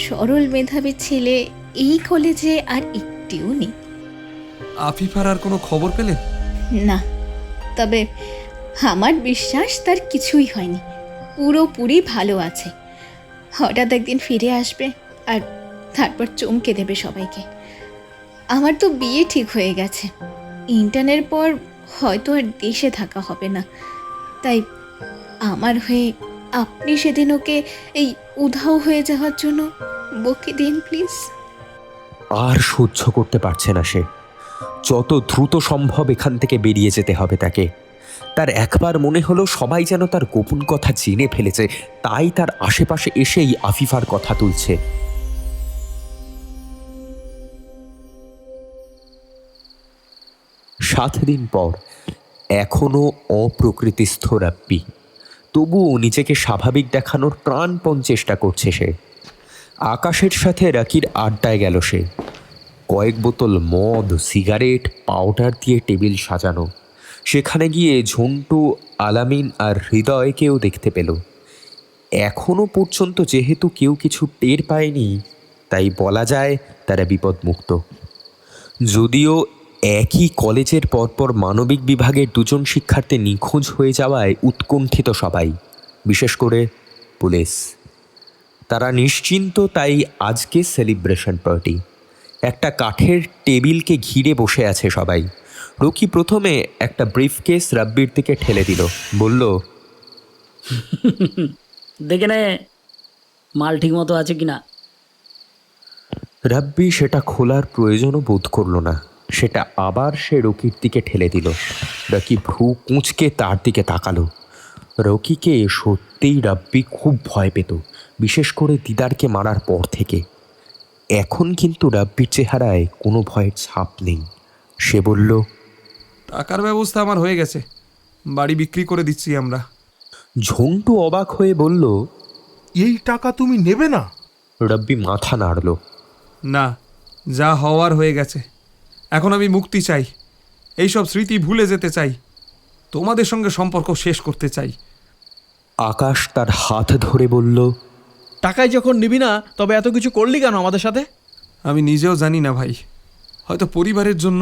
সরল মেধাবী ছেলে এই কলেজে আর একটিও নেই। আফিফার আর কোনো খবর পেলেন? না, তবে আমার বিশ্বাস তার কিছুই হয়নি, পুরোপুরি ভালো আছে। হঠাৎ একদিন ফিরে আসবে আর তারপর চমকে দেবে সবাইকে। আমার তো বিয়ে ঠিক হয়ে গেছে, ইন্টার্নের পর হয়তো আর দেশে থাকা হবে না, তাই আমার হয়ে আপনি সেদিন ওকে এই উধাও হয়ে যাওয়ার জন্য বকে দিন প্লিজ। আর সহ্য করতে পারছে না সে। যত দ্রুত সম্ভব এখান থেকে বেরিয়ে যেতে হবে তাকে। তার একবার মনে হলো সবাই যেন তার গোপন কথা জেনে ফেলেছে, তাই তার আশেপাশে এসেই আফিফার কথা তুলছে। 7 দিন পর এখনো অপ্রকৃতিস্থ রাব্বি, তবুও নিজেকে স্বাভাবিক দেখানোর প্রাণপণ চেষ্টা করছে সে। আকাশের সাথে রাকির আড্ডায় গেল সে। কয়েক বোতল মদ, সিগারেট, পাউডার দিয়ে টেবিল সাজানো। সেখানে গিয়ে ঝন্টু, আলামিন আর হৃদয়কেও দেখতে পেল। এখনো পর্যন্ত যেহেতু কেউ কিছু টের পায়নি, তাই বলা যায় তারা বিপদমুক্ত। যদিও একই কলেজের পরপর মানবিক বিভাগের 2 জন শিক্ষার্থী নিখোঁজ হয়ে যাওয়ায় উৎকণ্ঠিত সবাই, বিশেষ করে পুলিশ। তারা নিশ্চিন্ত, তাই আজকে সেলিব্রেশন পার্টি। একটা কাঠের টেবিলকে ঘিরে বসে আছে সবাই। রকি প্রথমে একটা ব্রিফকেস রাব্বির দিকে ঠেলে দিল, বলল, দেখে নে মাল ঠিক মতো আছে কিনা। রাব্বি সেটা খোলার প্রয়োজনও বোধ করল না। সেটা আবার সে রকির দিকে ঠেলে দিল। রকি ভ্রু কুঁচকে তার দিকে তাকালো। রকিকে সত্যিই রাব্বি খুব ভয় পেত, বিশেষ করে দিদারকে মারার পর থেকে। এখন কিন্তু রাব্বির চেহারায় কোনো ভয়ের ছাপ নেই। সে বলল, টাকার ব্যবস্থা আমার হয়ে গেছে, বাড়ি বিক্রি করে দিচ্ছি আমরা। ঝন্টু অবাক হয়ে বলল, এই টাকা তুমি নেবে না? রাব্বি মাথা নাড়ল। না, যা হওয়ার হয়ে গেছে। এখন আমি মুক্তি চাই, এইসব স্মৃতি ভুলে যেতে চাই, তোমাদের সঙ্গে সম্পর্ক শেষ করতে চাই। আকাশ তার হাত ধরে বলল, টাকায় যখন নিবি না, তবে এত কিছু করলি কেন আমাদের সাথে? আমি নিজেও জানি না ভাই, হয়তো পরিবারের জন্য,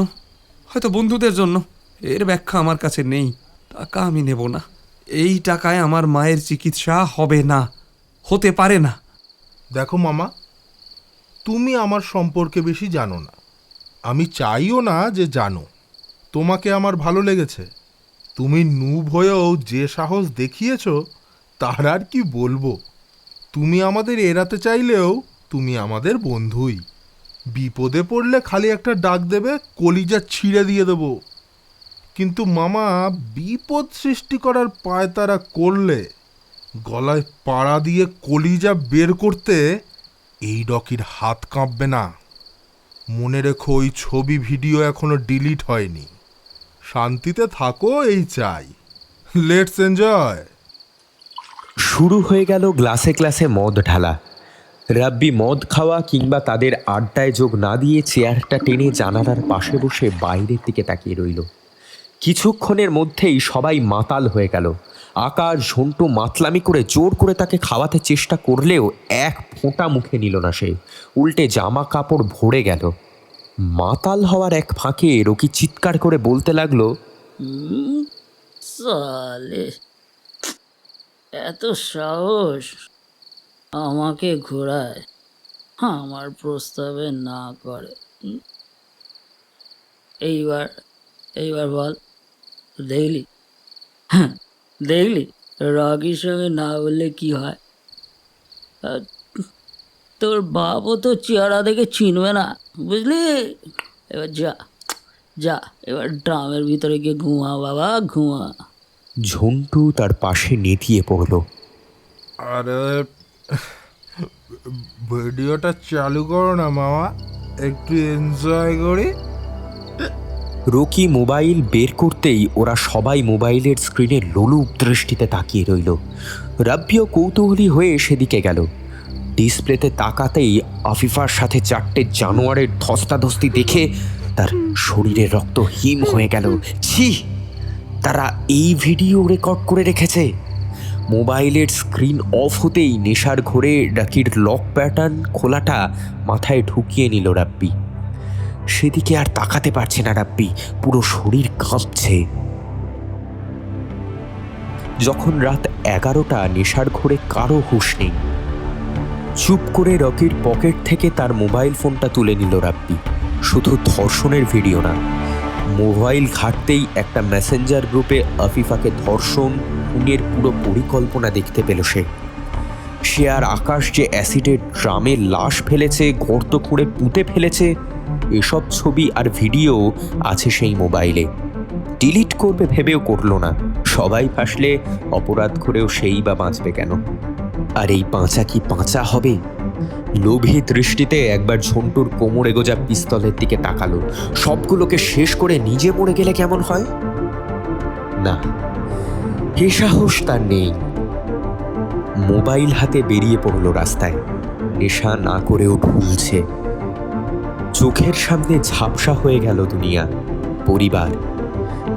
হয়তো বন্ধুদের জন্য, এর ব্যাখ্যা আমার কাছে নেই। টাকা আমি নেব না। এই টাকায় আমার মায়ের চিকিৎসা হবে না, হতে পারে না। দেখো মামা, তুমি আমার সম্পর্কে বেশি জানো না, আমি চাইও না যে জানো। তোমাকে আমার ভালো লেগেছে। তুমি নুব হয়েও যে সাহস দেখিয়েছো, তার আর কি বলবো। তুমি আমাদের এড়াতে চাইলেও তুমি আমাদের বন্ধুই। বিপদে পড়লে খালি একটা ডাক দেবে, কলিজা ছিঁড়ে দিয়ে দেব। কিন্তু মামা, বিপদ সৃষ্টি করার পায়তারা করলে গলায় পাড়া দিয়ে কলিজা বের করতে এই রকির হাত কাঁপবে না। মনে রেখো, ওই ছবি ভিডিও এখনো ডিলিট হয়নি। শান্তিতে থাকো, এই চাই। Let's enjoy. শুরু হয়ে গেল গ্লাসে গ্লাসে মদ ঢালা। রাব্বি মদ খাওয়া কিংবা তাদের আড্ডায় যোগ না দিয়ে চেয়ারটা টেনে জানালার পাশে বসে বাইরের দিকে তাকিয়ে রইল। কিছুক্ষণের মধ্যেই সবাই মাতাল হয়ে গেল। আকাশ, ঝন্টু মাতলামি করে জোর করে তাকে খাওয়াতে চেষ্টা করলেও এক ফোঁটা মুখে নিল না সে, উল্টে জামা কাপড় ভরে গেল। মাতাল হওয়ার এক ফাঁকে রকি চিৎকার করে বলতে লাগলো, সালে, এত সাহস আমাকে ঘোরায়, আমার প্রস্তাবে না করে। এইবার বল, দেখলি? হ্যাঁ, দেখলি রকির সঙ্গে না বললে কি হয়? তোর বাপও তো চেহারা দেখে চিনবে না, বুঝলি? এবার যা এবার ড্রামের ভিতরে গিয়ে ঘুমা বাবা, ঘুমা। ঝন্টু তার পাশে নেতিয়ে পড়ল। আরে ভিডিওটা চালু করো না মামা, একটু এনজয় করি। রকি মোবাইল বের করতেই ওরা সবাই মোবাইলের স্ক্রিনে লোলুপ দৃষ্টিতে তাকিয়ে রইল। রাব্বিও কৌতূহলী হয়ে সেদিকে গেল। ডিসপ্লেতে তাকাতেই আফিফার সাথে 4টে জানোয়ারের ধস্তাধস্তি দেখে তার শরীরে রক্ত হিম হয়ে গেল। ছি, তারা এই ভিডিও রেকর্ড করে রেখেছে। মোবাইলের স্ক্রিন অফ হতেই নেশার ঘোরে রাকির লক প্যাটার্ন খোলাটা মাথায় ঢুকিয়ে নিল রাব্বি। সেদিকে আর তাকাতে পারছে না রাব্বি, পুরো শরীর কাঁপছে। যখন রাত 11টা, নেশার ঘোরে কারো হুঁশ নেই। চুপ করে রকির পকেট থেকে তার মোবাইল ফোনটা তুলে নিল রাব্বি। শুধু ধর্ষণের ভিডিও না, মোবাইল ঘাঁটতেই একটা মেসেঞ্জার গ্রুপে আফিফাকে ধর্ষণ, খুনের পুরো পরিকল্পনা দেখতে পেল সে আর আকাশ যে অ্যাসিডের ড্রামে লাশ ফেলেছে, গর্ত খুঁড়ে পুঁতে ফেলেছে, এসব ছবি আর ভিডিও আছে সেই মোবাইলে। ডিলিট করবে ভেবেও করলো না। সবাই ফাঁসলে অপরাধ করেও সেই বা বাঁচবে কেন? আর এই পাঁচা কি পাঁচা হবে? লোভী দৃষ্টিতে একবার ঝন্টুর কোমরে গোজা পিস্তলের দিকে তাকালো। সবগুলোকে শেষ করে নিজে মরে গেলে কেমন হয়? না, এ সাহস তার নেই। মোবাইল হাতে বেরিয়ে পড়ল রাস্তায়। নেশা না করেও ঢুলছে। চোখের সামনে ঝাপসা হয়ে গেল দুনিয়া, পরিবার।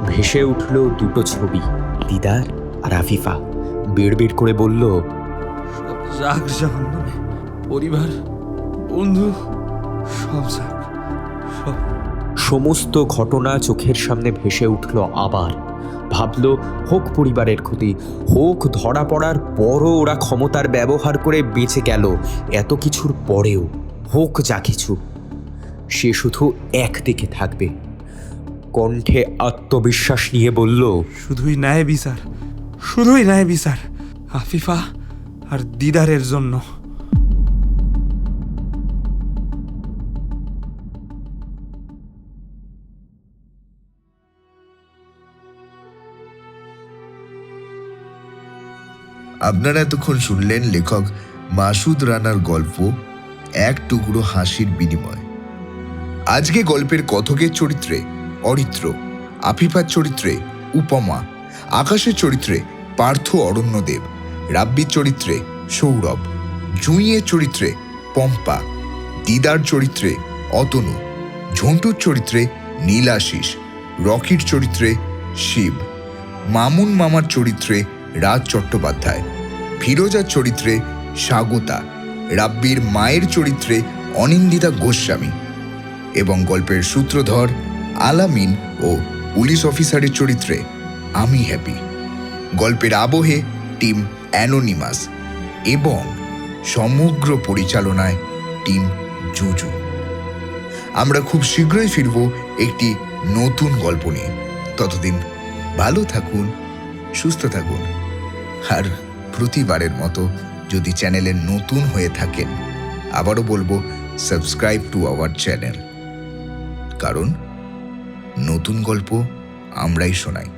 ভেসে উঠল দুটো ছবি, দিদার আর আফিফা। বিড়বিড় করে বলল, সব যাক জাহান্নামে, পরিবার, বন্ধু, সব যাক, সব। সমস্ত ঘটনা চোখের সামনে ভেসে উঠল আবার। ভাবল, হোক পরিবারের ক্ষতি, হোক ধরা পড়ার পরও ওরা ক্ষমতার ব্যবহার করে বেঁচে গেল, এত কিছুর পরেও হোক যা কিছু, সে শুধু একদিকে থাকবে। কণ্ঠে আত্মবিশ্বাস নিয়ে বলল, শুধুই ন্যায় বিচার, শুধুই ন্যায় বিচার, আফিফা আর দিদারের জন্য। আপনারা এতক্ষণ শুনলেন লেখক মাসুদ রানার গল্প এক টুকরো হাসির বিনিময়। আজকে গল্পের কথকের চরিত্রে অরিত্র, আফিফার চরিত্রে উপমা, আকাশের চরিত্রে পার্থ অরণ্যদেব, রাব্বির চরিত্রে সৌরভ, জুঁইয়ের চরিত্রে পম্পা, দিদার চরিত্রে অতনু, ঝন্টুর চরিত্রে নীলাশিস, রকির চরিত্রে শিব, মামুন মামার চরিত্রে রাজ চট্টোপাধ্যায়, ফিরোজার চরিত্রে স্বাগতা, রাব্বির মায়ের চরিত্রে অনিন্দিতা গোস্বামী এবং গল্পের সূত্রধর আলামিন ও পুলিশ অফিসারের চরিত্রে আমি হ্যাপি। গল্পের আবহে টিম অ্যানোনিমাস এবং সমগ্র পরিচালনায় টিম জুজু। আমরা খুব শীঘ্রই ফিরব একটি নতুন গল্প নিয়ে। ততদিন ভালো থাকুন, সুস্থ থাকুন। আর প্রতিবারের মতো যদি চ্যানেলে নতুন হয়ে থাকেন, আবারও বলবো, সাবস্ক্রাইব টু আওয়ার চ্যানেল, কারণ নতুন গল্প আমরাই শোনাই।